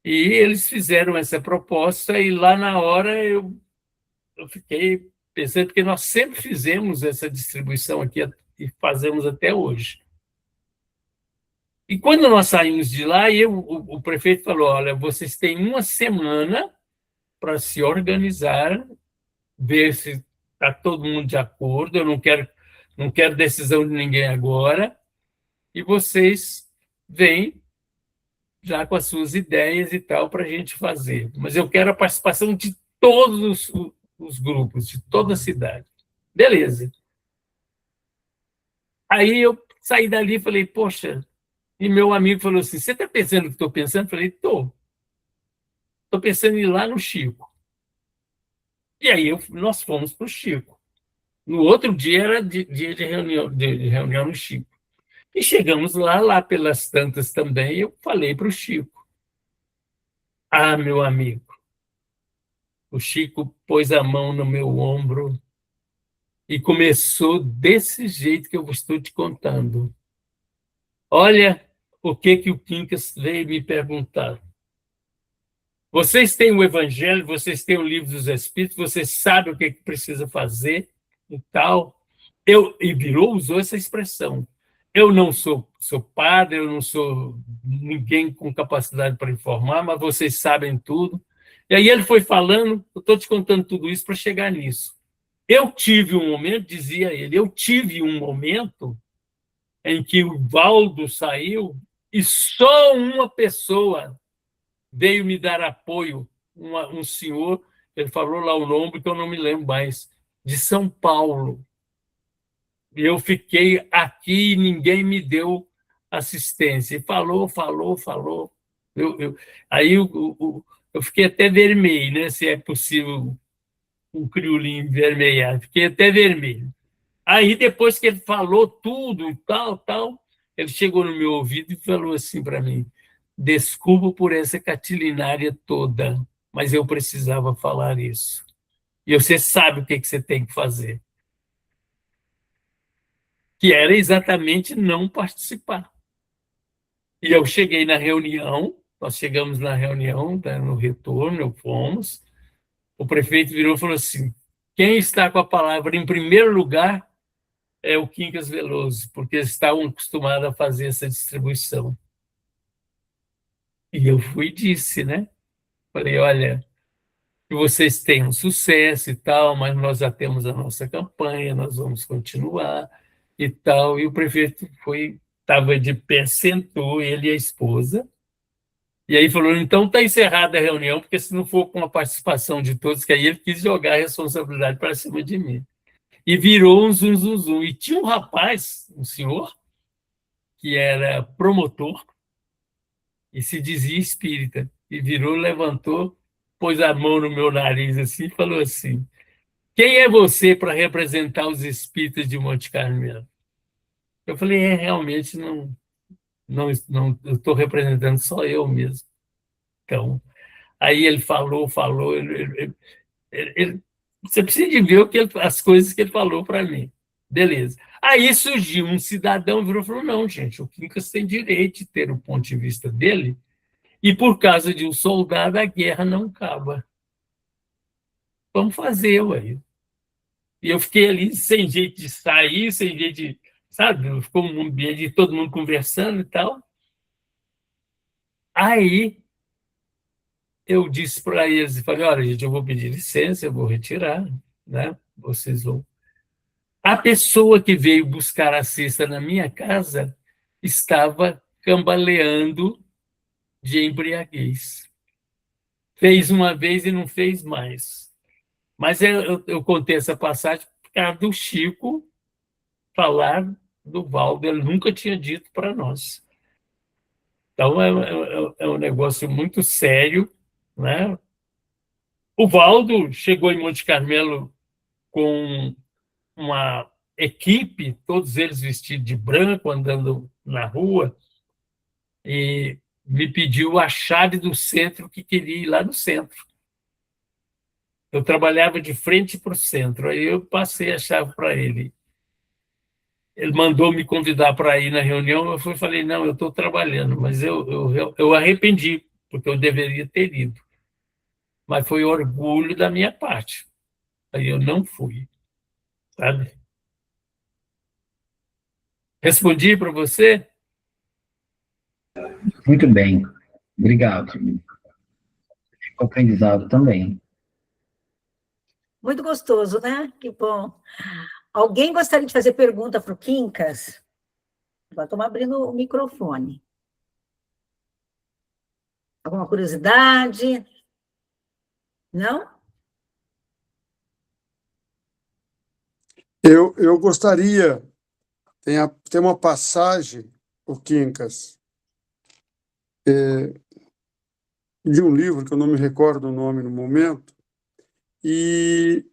e eles fizeram essa proposta, e lá na hora eu fiquei pensando, porque nós sempre fizemos essa distribuição aqui e fazemos até hoje. E quando nós saímos de lá, o prefeito falou: olha, vocês têm uma semana para se organizar, ver se está todo mundo de acordo, eu não quero decisão de ninguém agora, e vocês vêm já com as suas ideias e tal para a gente fazer. Mas eu quero a participação de todos os grupos, de toda a cidade. Beleza. Aí eu saí dali e falei, poxa, e meu amigo falou assim, você está pensando o que estou pensando? Eu falei, estou. Estou pensando em ir lá no Chico. E aí nós fomos para o Chico. No outro dia era dia de reunião no Chico. E chegamos lá pelas tantas também, eu falei para o Chico. Ah, meu amigo, o Chico pôs a mão no meu ombro e começou desse jeito que eu estou te contando. Olha o que o Quincas veio me perguntar. Vocês têm o Evangelho, vocês têm o Livro dos Espíritos, vocês sabem o que precisa fazer e tal. Usou essa expressão. Eu não sou padre, eu não sou ninguém com capacidade para informar, mas vocês sabem tudo. E aí ele foi falando, eu estou te contando tudo isso para chegar nisso. Eu tive um momento, dizia ele, eu tive um momento em que o Valdo saiu e só uma pessoa veio me dar apoio, um senhor, ele falou lá o nome que eu não me lembro mais, de São Paulo. E eu fiquei aqui e ninguém me deu assistência. E falou. Aí eu fiquei até vermelho, né? Se é possível um crioulinho vermelhado. Fiquei até vermelho. Aí, depois que ele falou tudo e tal, ele chegou no meu ouvido e falou assim para mim, desculpa por essa catilinária toda, mas eu precisava falar isso. E você sabe o que você tem que fazer. Que era exatamente não participar. E eu cheguei na reunião, nós chegamos na reunião, tá, no retorno, fomos, o prefeito virou e falou assim, quem está com a palavra em primeiro lugar é o Quincas Veloso, porque eles estavam acostumados a fazer essa distribuição. E eu fui e disse, né? Falei, olha, que vocês tenham sucesso e tal, mas nós já temos a nossa campanha, nós vamos continuar e tal. E o prefeito estava de pé, sentou, ele e a esposa, e aí falou, então está encerrada a reunião, porque se não for com a participação de todos, que aí ele quis jogar a responsabilidade para cima de mim. E virou um zum, zum, zum. E tinha um rapaz, um senhor, que era promotor e se dizia espírita, e virou, levantou, pôs a mão no meu nariz assim e falou assim, quem é você para representar os espíritas de Monte Carmelo? Eu falei, realmente não, eu estou representando só eu mesmo. Então, aí ele falou, você precisa de ver as coisas que ele falou para mim. Beleza. Aí surgiu um cidadão e virou e falou, não, gente, o Quincas tem direito de ter o ponto de vista dele, e por causa de um soldado, a guerra não acaba. Vamos fazer, ué. E eu fiquei ali sem jeito de sair, sem jeito de, sabe, ficou um ambiente de todo mundo conversando e tal. Aí eu disse para eles, falei, olha, gente, eu vou pedir licença, eu vou retirar, né? Vocês vão. A pessoa que veio buscar a cesta na minha casa estava cambaleando de embriaguez. Fez uma vez e não fez mais. Mas eu contei essa passagem por causa do Chico falar do Valdo, ele nunca tinha dito para nós. Então, é um negócio muito sério, né? O Valdo chegou em Monte Carmelo com uma equipe, todos eles vestidos de branco, andando na rua, e me pediu a chave do centro, que queria ir lá no centro. Eu trabalhava de frente para o centro, aí eu passei a chave para ele. Ele mandou me convidar para ir na reunião, eu falei, não, eu estou trabalhando, mas eu arrependi, porque eu deveria ter ido. Mas foi orgulho da minha parte. Aí eu não fui, sabe? Respondi para você? Muito bem, obrigado. Fico aprendizado também. Muito gostoso, né? Que bom. Alguém gostaria de fazer pergunta para o Quincas? Agora estamos abrindo o microfone. Alguma curiosidade? Não? Eu gostaria, tem uma passagem, o Quincas, de um livro que eu não me recordo o nome no momento, e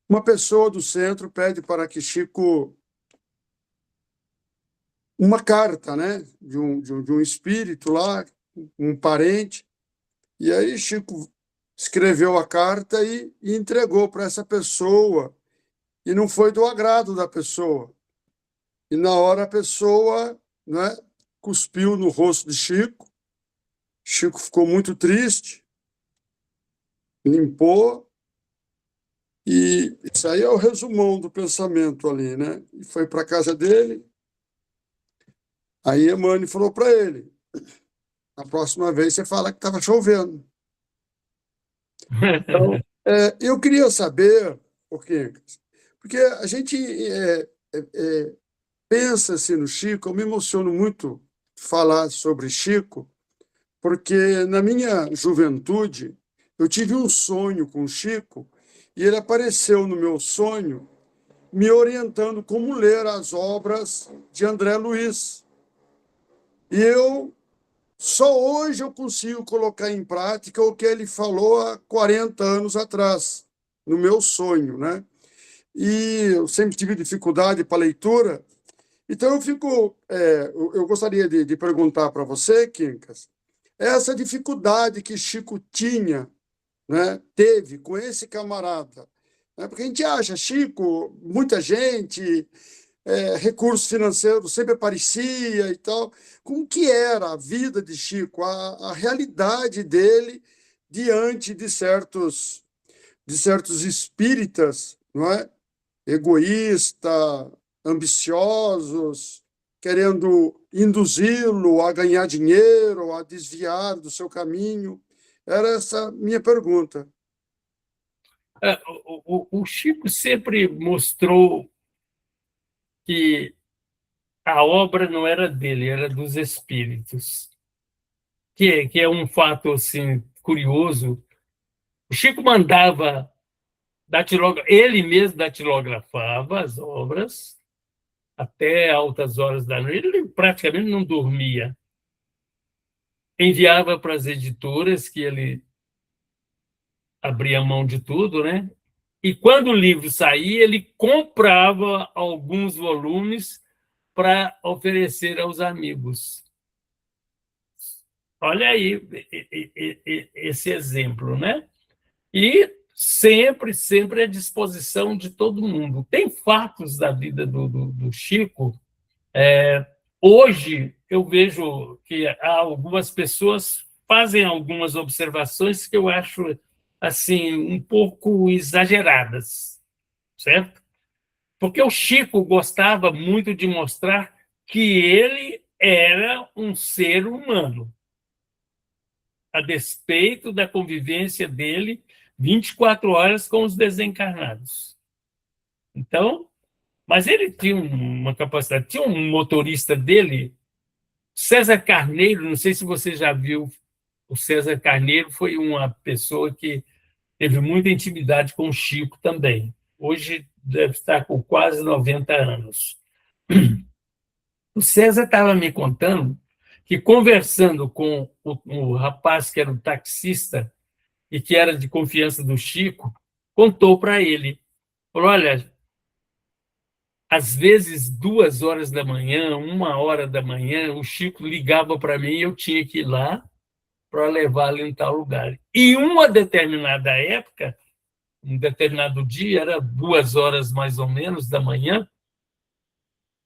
uma pessoa do centro pede para que Chico uma carta, né, de um espírito lá, um parente, e aí Chico escreveu a carta e entregou para essa pessoa, e não foi do agrado da pessoa. E na hora a pessoa, né, cuspiu no rosto de Chico, Chico ficou muito triste, limpou, e isso aí é o resumão do pensamento ali, né? E foi para a casa dele, aí Emmanuel falou para ele, na próxima vez você fala que estava chovendo. Então, eu queria saber, porque a gente pensa-se no Chico, eu me emociono muito falar sobre Chico, porque na minha juventude eu tive um sonho com o Chico e ele apareceu no meu sonho me orientando como ler as obras de André Luiz. E só hoje eu consigo colocar em prática o que ele falou há 40 anos atrás, no meu sonho, né? E eu sempre tive dificuldade para leitura, então eu gostaria de perguntar para você, Quincas, essa dificuldade que Chico tinha, né, teve com esse camarada. Né, porque a gente acha, Chico, muita gente, recurso financeiro sempre aparecia e tal. Como que era a vida de Chico, a realidade dele diante de certos espíritas, não é? Egoísta, ambiciosos, querendo induzi-lo a ganhar dinheiro, a desviar do seu caminho. Era essa minha pergunta. O Chico sempre mostrou que a obra não era dele, era dos espíritos, que é um fato assim curioso. O Chico mandava ele mesmo datilografava as obras até altas horas da noite. Ele praticamente não dormia. Enviava para as editoras, que ele abria mão de tudo, né? E quando o livro saía, ele comprava alguns volumes para oferecer aos amigos. Olha aí esse exemplo, né? E sempre à disposição de todo mundo. Tem fatos da vida do Chico. Hoje, eu vejo que algumas pessoas fazem algumas observações que eu acho assim um pouco exageradas, certo? Porque o Chico gostava muito de mostrar que ele era um ser humano, a despeito da convivência dele 24 horas com os desencarnados. Então, mas ele tinha uma capacidade, tinha um motorista dele, César Carneiro, não sei se você já viu, o César Carneiro foi uma pessoa que teve muita intimidade com o Chico também. Hoje deve estar com quase 90 anos. O César estava me contando que, conversando com o rapaz que era o taxista e que era de confiança do Chico, contou para ele, falou, olha, às vezes 2 horas da manhã, 1 hora da manhã, o Chico ligava para mim e eu tinha que ir lá para levá-lo em tal lugar. E uma determinada época, um determinado dia, era 2 horas mais ou menos da manhã,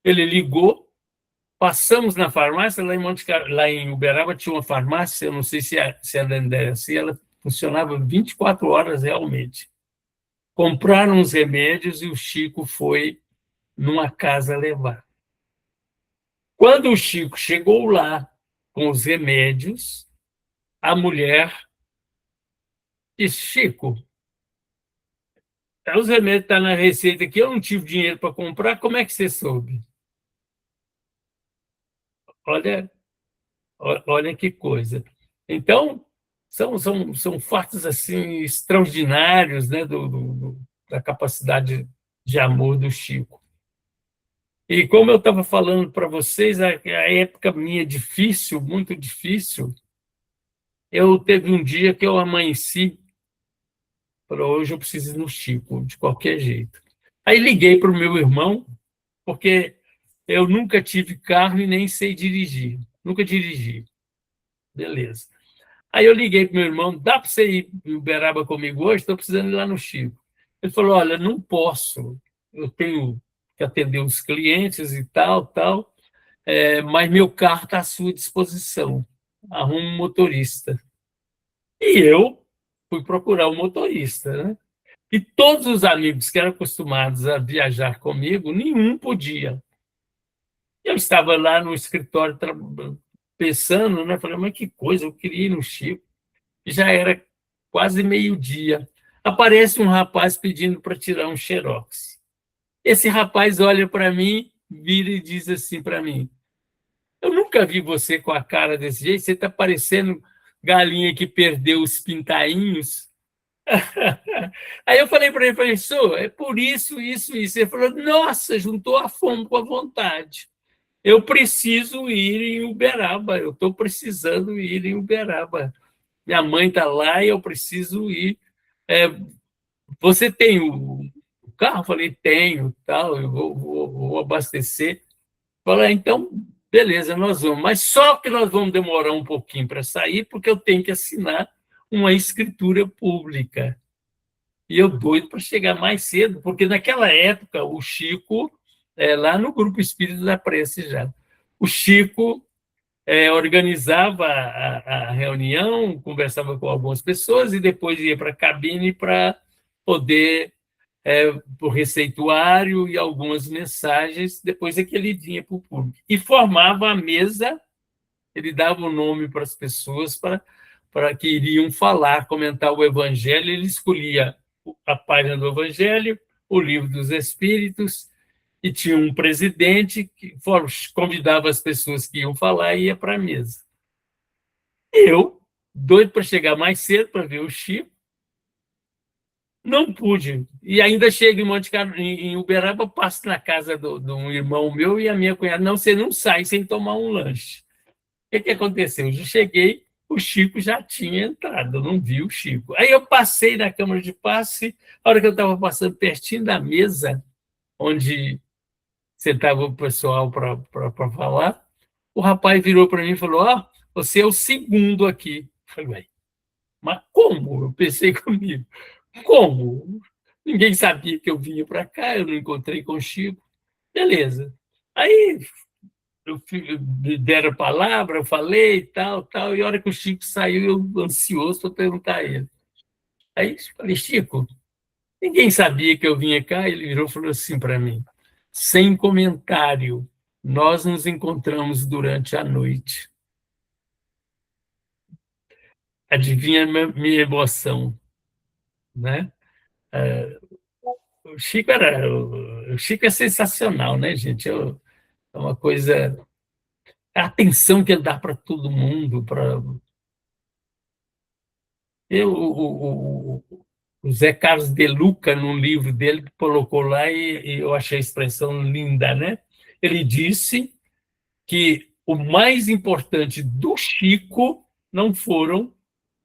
ele ligou, passamos na farmácia, lá em Uberaba tinha uma farmácia, eu não sei se ela ainda é assim, ela funcionava 24 horas realmente. Compraram os remédios e o Chico foi numa casa levar. Quando o Chico chegou lá com os remédios, a mulher disse, Chico, os remédios estão na receita aqui, eu não tive dinheiro para comprar, como é que você soube? Olha que coisa. Então, são fatos assim extraordinários, né, da capacidade de amor do Chico. E como eu estava falando para vocês, a época minha difícil, muito difícil, eu teve um dia que eu amanheci, falei, hoje eu preciso ir no Chico, de qualquer jeito. Aí liguei para o meu irmão, porque eu nunca tive carro e nem sei dirigir, nunca dirigi. Beleza. Aí eu liguei para o meu irmão, dá para você ir em Uberaba comigo hoje? Estou precisando ir lá no Chico. Ele falou, olha, não posso, eu tenho que atender os clientes e tal, mas meu carro está à sua disposição, arruma um motorista. E eu fui procurar um motorista, né? E todos os amigos que eram acostumados a viajar comigo, nenhum podia. Eu estava lá no escritório pensando, né? Falei, mas que coisa, eu queria ir no Chico. Já era quase meio-dia. Aparece um rapaz pedindo para tirar um xerox. Esse rapaz olha para mim, vira e diz assim para mim, eu nunca vi você com a cara desse jeito, você está parecendo galinha que perdeu os pintainhos. Aí eu falei para ele, professor, é por isso, isso. Ele falou, nossa, juntou a fome com a vontade. Eu preciso ir em Uberaba, eu estou precisando ir em Uberaba. Minha mãe está lá e eu preciso ir. Você tem o carro? Eu falei, tenho, tal, eu vou abastecer. Falei, então beleza, nós vamos. Mas só que nós vamos demorar um pouquinho para sair, porque eu tenho que assinar uma escritura pública. E eu doido para chegar mais cedo, porque naquela época o Chico, lá no Grupo Espírita da Prece já, o Chico organizava a reunião, conversava com algumas pessoas e depois ia para a cabine para poder, por receituário e algumas mensagens, depois é que ele vinha para o público. E formava a mesa, ele dava o nome para as pessoas para que iriam falar, comentar o Evangelho, ele escolhia a página do Evangelho, o Livro dos Espíritos, e tinha um presidente que convidava as pessoas que iam falar e ia para a mesa. Eu, doido para chegar mais cedo para ver o Chico, não pude. E ainda chego em Uberaba, passo na casa de um irmão meu e a minha cunhada, não, você não sai sem tomar um lanche. O que aconteceu? Eu cheguei, o Chico já tinha entrado, eu não vi o Chico. Aí eu passei na câmara de passe, a hora que eu estava passando pertinho da mesa, onde sentava o pessoal para falar, o rapaz virou para mim e falou, você é o segundo aqui. Eu falei, ué, mas como? Eu pensei comigo, como? Ninguém sabia que eu vinha para cá, eu não encontrei com o Chico. Beleza. Aí deram a palavra, eu falei, tal, e a hora que o Chico saiu, eu ansioso para perguntar a ele. Aí eu falei, Chico, ninguém sabia que eu vinha cá, ele virou e falou assim para mim, sem comentário, nós nos encontramos durante a noite. Adivinha a minha emoção, né? O Chico é sensacional, né, gente? É uma coisa... A atenção que ele dá para todo mundo, o Zé Carlos de Luca, num livro dele, colocou lá e eu achei a expressão linda, né? Ele disse que o mais importante do Chico não foram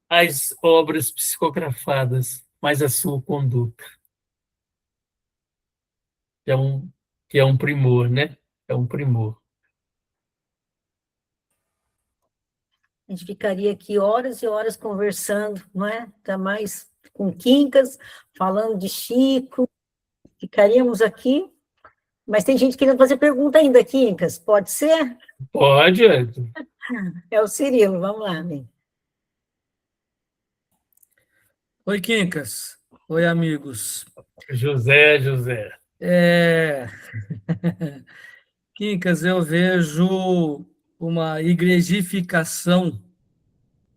as obras psicografadas, mas a sua conduta, que é um primor, né? É um primor. A gente ficaria aqui horas e horas conversando, não é? Tá mais com Quincas, falando de Chico, ficaríamos aqui, mas tem gente querendo fazer pergunta ainda, Quincas, pode ser? Pode, Edson. É o Cirilo, vamos lá, amigo. Oi, Quincas. Oi, amigos. José. Quincas, eu vejo uma igrejificação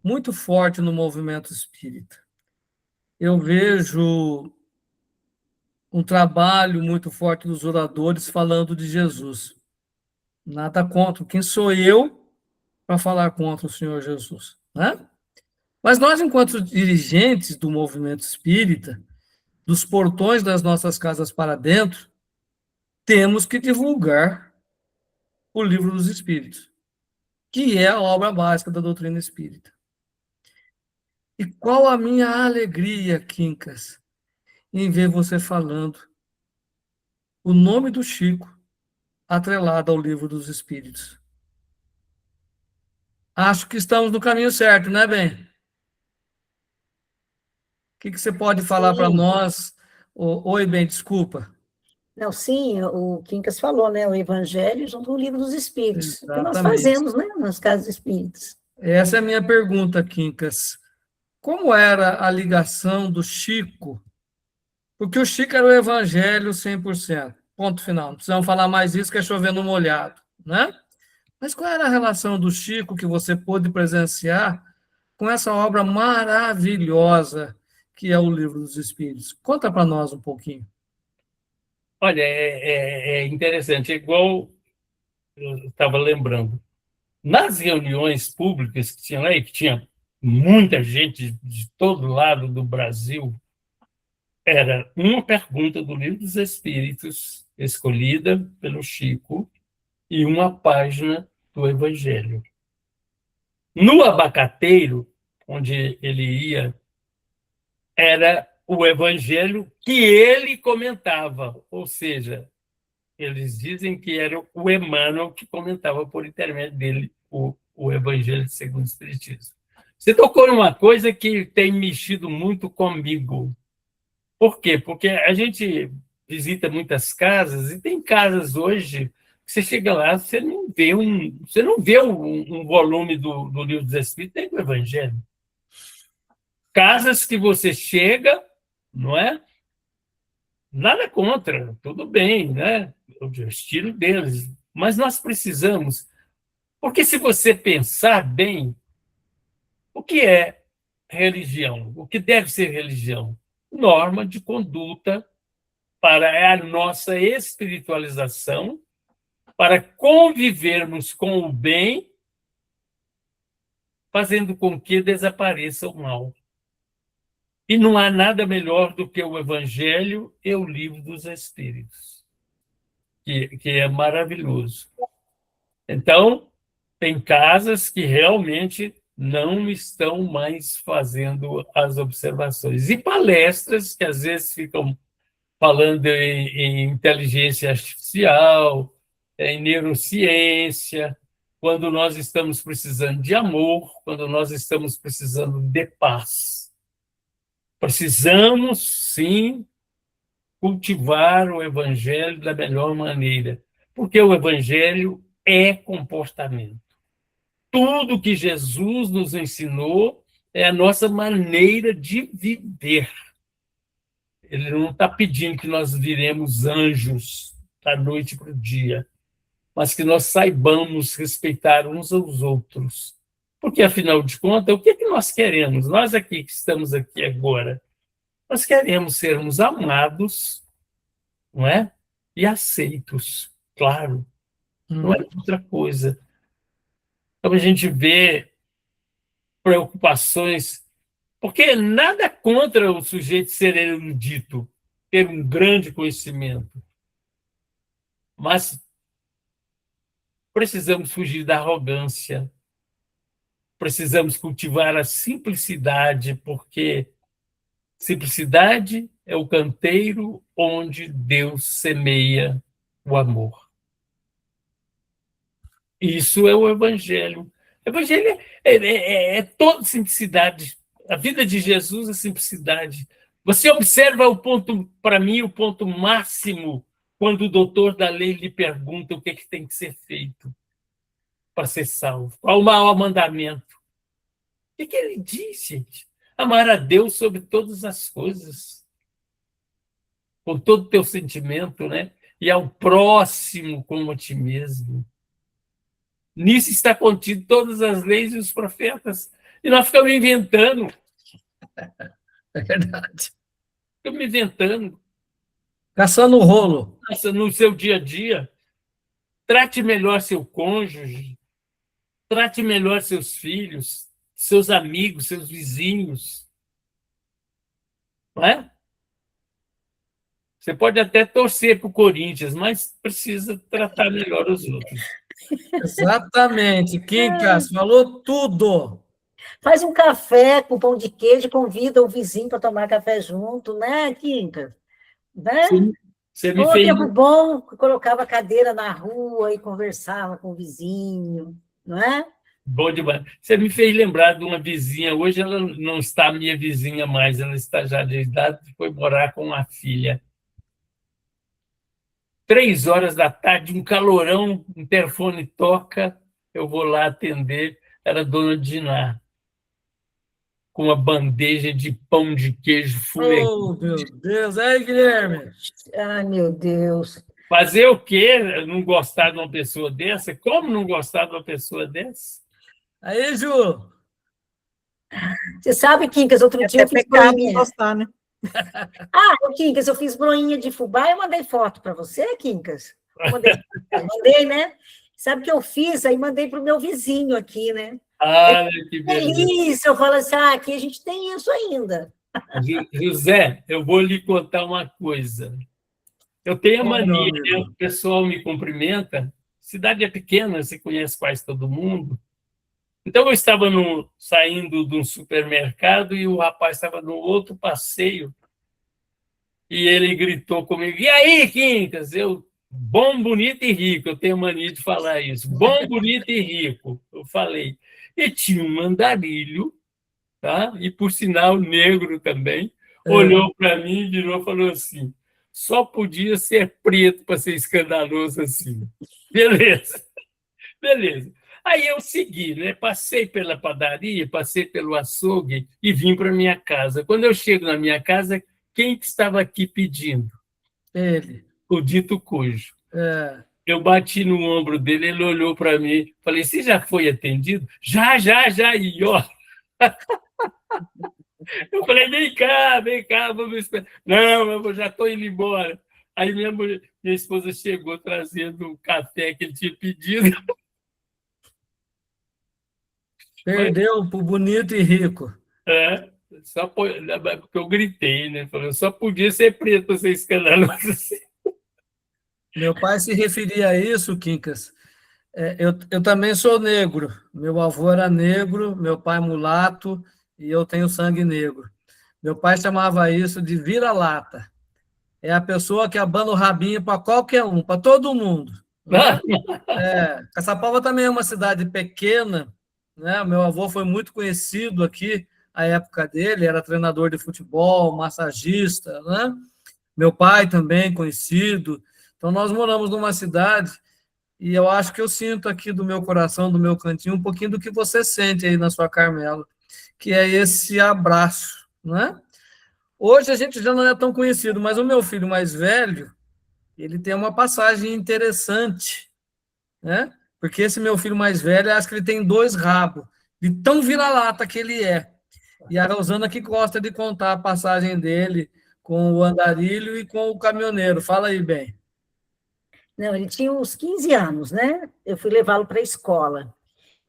muito forte no movimento espírita. Eu vejo um trabalho muito forte dos oradores falando de Jesus. Nada contra. Quem sou eu para falar contra o Senhor Jesus, né? Mas nós, enquanto dirigentes do movimento espírita, dos portões das nossas casas para dentro, temos que divulgar o Livro dos Espíritos, que é a obra básica da doutrina espírita. E qual a minha alegria, Quincas, em ver você falando o nome do Chico atrelado ao Livro dos Espíritos. Acho que estamos no caminho certo, né, Ben? O que você pode falar para nós? Oi, Ben, desculpa. Não, sim, o Quincas falou, né? O Evangelho junto com o Livro dos Espíritos. Exatamente. O que nós fazemos, né? Nas casas espíritas. Essa é a minha pergunta, Quincas. Como era a ligação do Chico? Porque o Chico era o Evangelho 100%. Ponto final. Não precisamos falar mais isso, que é chovendo molhado, né? Mas qual era a relação do Chico que você pôde presenciar com essa obra maravilhosa que é o Livro dos Espíritos? Conta para nós um pouquinho. Olha, é interessante, é igual eu estava lembrando. Nas reuniões públicas que tinha lá, e que tinha muita gente de todo lado do Brasil, era uma pergunta do Livro dos Espíritos, escolhida pelo Chico, e uma página do Evangelho. No abacateiro, onde ele ia, era o Evangelho que ele comentava, ou seja, eles dizem que era o Emmanuel que comentava por intermédio dele o Evangelho segundo o Espiritismo. Você tocou numa coisa que tem mexido muito comigo. Por quê? Porque a gente visita muitas casas e tem casas hoje que você chega lá, você não vê um volume do Livro dos Espíritos nem do Evangelho. Casas que você chega, não é? Nada contra, tudo bem, né? O estilo deles. Mas nós precisamos. Porque se você pensar bem, o que é religião? O que deve ser religião? Norma de conduta para a nossa espiritualização, para convivermos com o bem, fazendo com que desapareça o mal. E não há nada melhor do que o Evangelho e o Livro dos Espíritos, que é maravilhoso. Então, tem casas que realmente não estão mais fazendo as observações. E palestras que às vezes ficam falando em inteligência artificial, em neurociência, quando nós estamos precisando de amor, quando nós estamos precisando de paz. Precisamos, sim, cultivar o Evangelho da melhor maneira, porque o Evangelho é comportamento. Tudo que Jesus nos ensinou é a nossa maneira de viver. Ele não está pedindo que nós viremos anjos da noite para o dia, mas que nós saibamos respeitar uns aos outros. Porque, afinal de contas, o que é que nós queremos? Nós aqui que estamos aqui agora, nós queremos sermos amados, não é? E aceitos, claro. Não é outra coisa. Então, a gente vê preocupações, porque nada contra o sujeito ser erudito, ter um grande conhecimento, mas precisamos fugir da arrogância, precisamos cultivar a simplicidade, porque simplicidade é o canteiro onde Deus semeia o amor. Isso é o Evangelho. O Evangelho é toda simplicidade. A vida de Jesus é simplicidade. Você observa o ponto, para mim, o ponto máximo, quando o doutor da lei lhe pergunta o que, é que tem que ser feito para ser salvo. Qual o maior mandamento? O que ele diz, gente? Amar a Deus sobre todas as coisas, com todo o teu sentimento, né? E ao próximo como a ti mesmo. Nisso está contido todas as leis e os profetas. E nós ficamos inventando. É verdade. Ficamos inventando. Caçando o rolo. No seu dia a dia. Trate melhor seu cônjuge. Trate melhor seus filhos, seus amigos, seus vizinhos. Não é? Você pode até torcer para o Corinthians, mas precisa tratar melhor os outros. Exatamente. Quincas, falou tudo. Faz um café com pão de queijo, convida o vizinho para tomar café junto, né, Quincas? Né? Você me fez... tempo bom, colocava a cadeira na rua e conversava com o vizinho, não é? Bom demais. Você me fez lembrar de uma vizinha. Hoje ela não está minha vizinha mais, ela está já de idade e foi morar com a filha. 3 horas da tarde, um calorão, o interfone toca, eu vou lá atender, era dona Diná, com uma bandeja de pão de queijo fumegante. Oh, meu Deus. Aí, Guilherme. Ai, meu Deus. Fazer o quê? Não gostar de uma pessoa dessa? Como não gostar de uma pessoa dessa? Aí, Ju. Você sabe, Quincas, outro dia eu fiz pecado broinha. gostar, né? Quincas, eu fiz broinha de fubá e eu mandei foto para você, Quincas. Mandei, né? Sabe o que eu fiz? Aí mandei para o meu vizinho aqui, né? Que beleza. Feliz, eu falo assim, aqui a gente tem isso ainda. José, eu vou lhe contar uma coisa. Eu tenho a mania, né? O pessoal me cumprimenta, cidade é pequena, você conhece quase todo mundo. Então, eu estava saindo de um supermercado e o rapaz estava no outro passeio e ele gritou comigo, e aí, Quincas? Eu Bom, bonito e rico. Eu tenho mania de falar isso. Bom, bonito e rico. Eu falei. E tinha um andarilho, tá? E, por sinal, negro também. Olhou para mim e virou e falou assim: só podia ser preto para ser escandaloso assim. Beleza, beleza. Aí eu segui, né? Passei pela padaria, passei pelo açougue e vim para minha casa. Quando eu chego na minha casa, quem que estava aqui pedindo? Ele. O dito cujo. É. Eu bati no ombro dele, ele olhou para mim, falei: você já foi atendido? Já, já, já. E ó, eu falei: vem cá, vamos esperar. Não, eu já estou indo embora. Aí minha esposa chegou trazendo o café que ele tinha pedido. Perdeu pro bonito e rico. É, porque eu gritei, né? Falei: só podia ser preto para ser escandaloso assim. Meu pai se referia a isso, Quincas. Eu também sou negro. Meu avô era negro, meu pai mulato, e eu tenho sangue negro. Meu pai chamava isso de vira-lata. É a pessoa que abana o rabinho para qualquer um, para todo mundo. Né? Caçapava também é uma cidade pequena, né? Meu avô foi muito conhecido aqui, a época dele, era treinador de futebol, massagista, né? Meu pai também conhecido. Então, nós moramos numa cidade e eu acho que eu sinto aqui do meu coração, do meu cantinho, um pouquinho do que você sente aí na sua Carmela, que é esse abraço, né? Hoje a gente já não é tão conhecido, mas o meu filho mais velho, ele tem uma passagem interessante, né? Porque esse meu filho mais velho, eu acho que ele tem dois rabos, de tão vira-lata que ele é. E a Rosana que gosta de contar a passagem dele com o andarilho e com o caminhoneiro. Fala aí, bem. Não, ele tinha uns 15 anos, né? Eu fui levá-lo para a escola.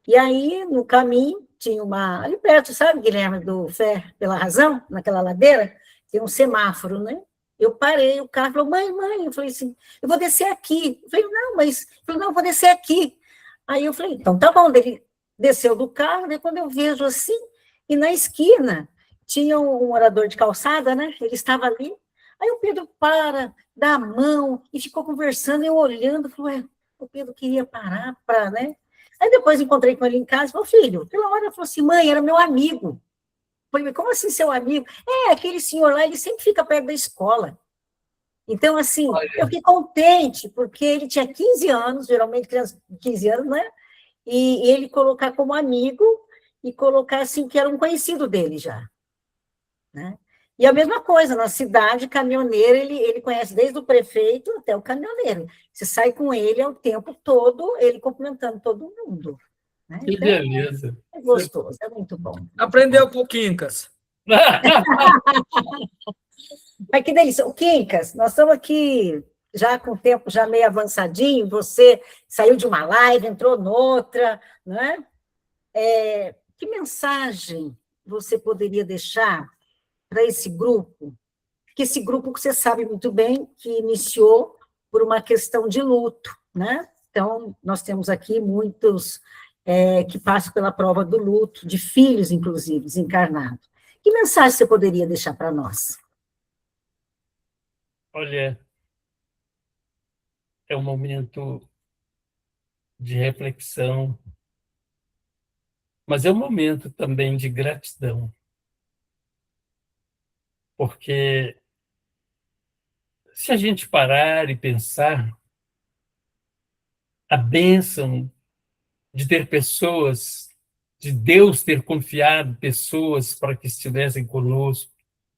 E aí, no caminho, tinha uma. Ali perto, sabe, Guilherme, do Fé pela Razão, naquela ladeira, tem um semáforo, né? Eu parei, o carro falou: mãe, eu falei assim: eu vou descer aqui. Eu falei: não, mas. Eu falei: não, eu vou descer aqui. Aí eu falei: então tá bom. Ele desceu do carro, né? Quando eu vejo assim, e na esquina tinha um morador de calçada, né? Ele estava ali. Aí o Pedro para, dá a mão e ficou conversando, eu olhando, falei: ué, o Pedro queria parar para, né? Aí depois encontrei com ele em casa e falei: filho, pela hora, ele falou assim: mãe, era meu amigo. Eu falei: como assim seu amigo? Aquele senhor lá, ele sempre fica perto da escola. Então, assim, eu fiquei contente, porque ele tinha 15 anos, geralmente criança de 15 anos, né? E ele colocar como amigo e colocar, assim, que era um conhecido dele já, né? E a mesma coisa, na cidade, caminhoneiro, ele conhece desde o prefeito até o caminhoneiro. Você sai com ele o tempo todo, ele cumprimentando todo mundo. Né? Que Então, beleza. é gostoso, é muito bom. Aprendeu com o Quincas. Mas que delícia. O Quincas, nós estamos aqui já com o tempo já meio avançadinho, você saiu de uma live, entrou noutra, né? Que mensagem você poderia deixar para esse grupo? Que esse grupo que você sabe muito bem que iniciou por uma questão de luto, né? Então, nós temos aqui muitos que passam pela prova do luto, de filhos, inclusive, desencarnados. Que mensagem você poderia deixar para nós? Olha, é um momento de reflexão, mas é um momento também de gratidão, porque se a gente parar e pensar, a bênção de ter pessoas, de Deus ter confiado pessoas para que estivessem conosco,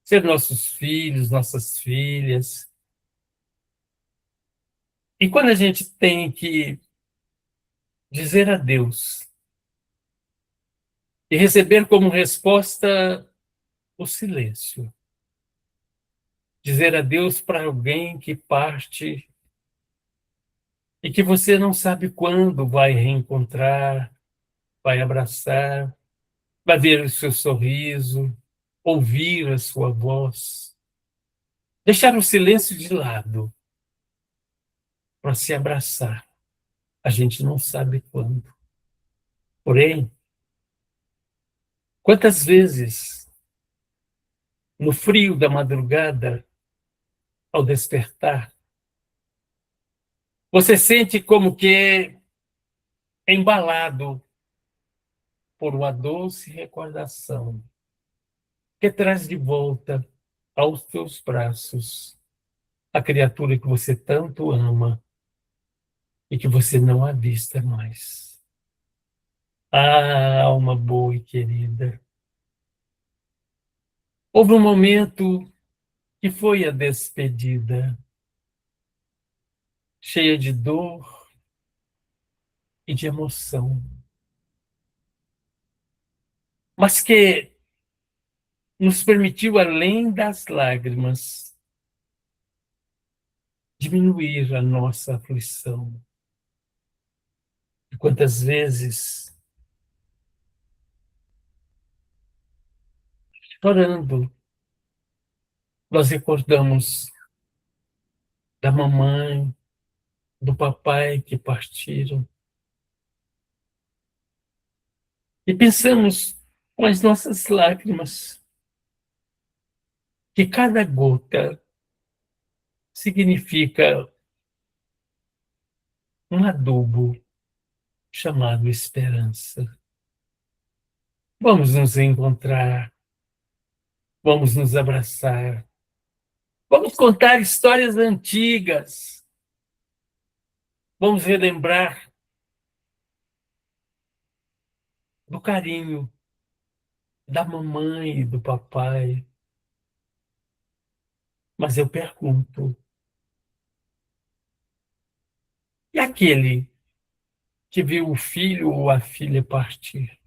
ser nossos filhos, nossas filhas. E quando a gente tem que dizer adeus e receber como resposta o silêncio, dizer adeus para alguém que parte e que você não sabe quando vai reencontrar, vai abraçar, vai ver o seu sorriso, ouvir a sua voz. Deixar o silêncio de lado para se abraçar. A gente não sabe quando. Porém, quantas vezes, no frio da madrugada, ao despertar, Você sente como que é embalado por uma doce recordação que traz de volta aos teus braços a criatura que você tanto ama e que você não avista mais. Ah, alma boa e querida. Houve um momento que foi a despedida, cheia de dor e de emoção, mas que nos permitiu, além das lágrimas, diminuir a nossa aflição. E quantas vezes, chorando, nós recordamos da mamãe, do papai que partiram. E pensamos com as nossas lágrimas que cada gota significa um adubo chamado esperança. Vamos nos encontrar, vamos nos abraçar, vamos contar histórias antigas, vamos relembrar do carinho da mamãe e do papai. Mas eu pergunto, e aquele que viu o filho ou a filha partir?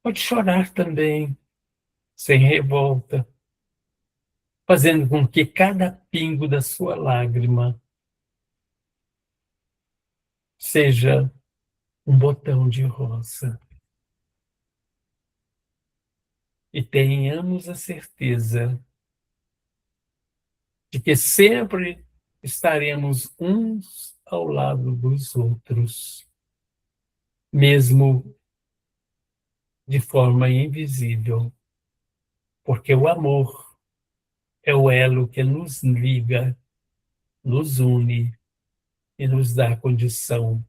Pode chorar também, sem revolta, fazendo com que cada pingo da sua lágrima seja um botão de rosa. E tenhamos a certeza de que sempre estaremos uns ao lado dos outros, mesmo de forma invisível, porque o amor é o elo que nos liga, nos une e nos dá a condição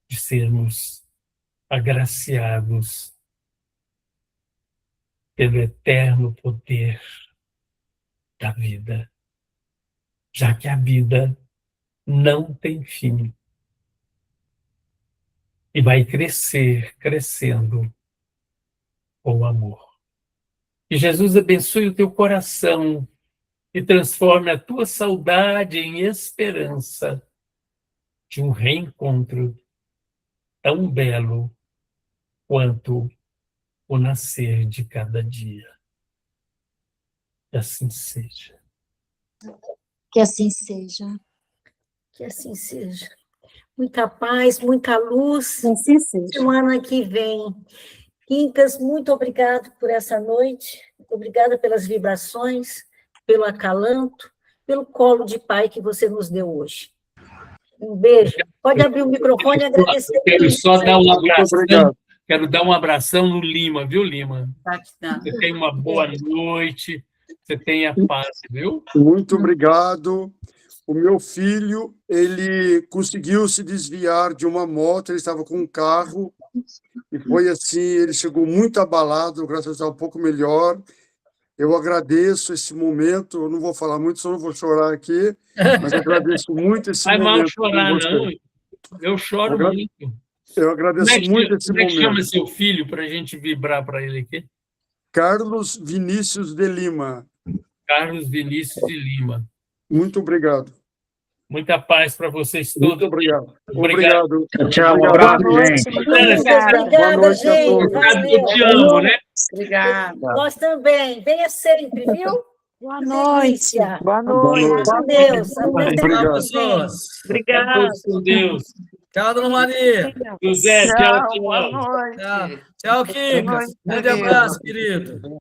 de sermos agraciados pelo eterno poder da vida, já que a vida não tem fim e vai crescer, crescendo com o amor. Que Jesus abençoe o teu coração e transforme a tua saudade em esperança de um reencontro tão belo quanto o nascer de cada dia. Que assim seja. Que assim seja. Que assim seja. Muita paz, muita luz. Que assim seja. Semana que vem. Quincas, muito obrigado por essa noite. Obrigada pelas vibrações, pelo acalanto, pelo colo de pai que você nos deu hoje. Um beijo. Pode abrir o microfone e agradecer. Quero só dar um abração. Quero dar um abração no Lima, viu, Lima? Você tenha uma boa noite. Você tenha paz, viu? Muito obrigado. O meu filho, ele conseguiu se desviar de uma moto, ele estava com um carro, e foi assim, ele chegou muito abalado, graças a Deus, um pouco melhor. Eu agradeço esse momento, eu não vou falar muito, só não vou chorar aqui, mas agradeço muito esse momento. Não vai mal chorar, não. Eu choro muito. Eu agradeço muito esse momento. Como é que chama seu filho, para a gente vibrar para ele aqui? Carlos Vinícius de Lima. Carlos Vinícius de Lima. Muito obrigado. Muita paz para vocês todos. Muito obrigado. Obrigado. Tchau, um abraço, gente. Obrigada, gente. Eu te amo, né? Obrigada. Nós também. Venha sempre, viu? Boa noite. Boa noite. Com Deus. Obrigado. Pessoas. Obrigada. Com Deus. Tchau, dona Maria. José, tchau, tchau. Tchau, Quincas. Grande abraço, querido.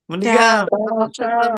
Obrigado. Tchau.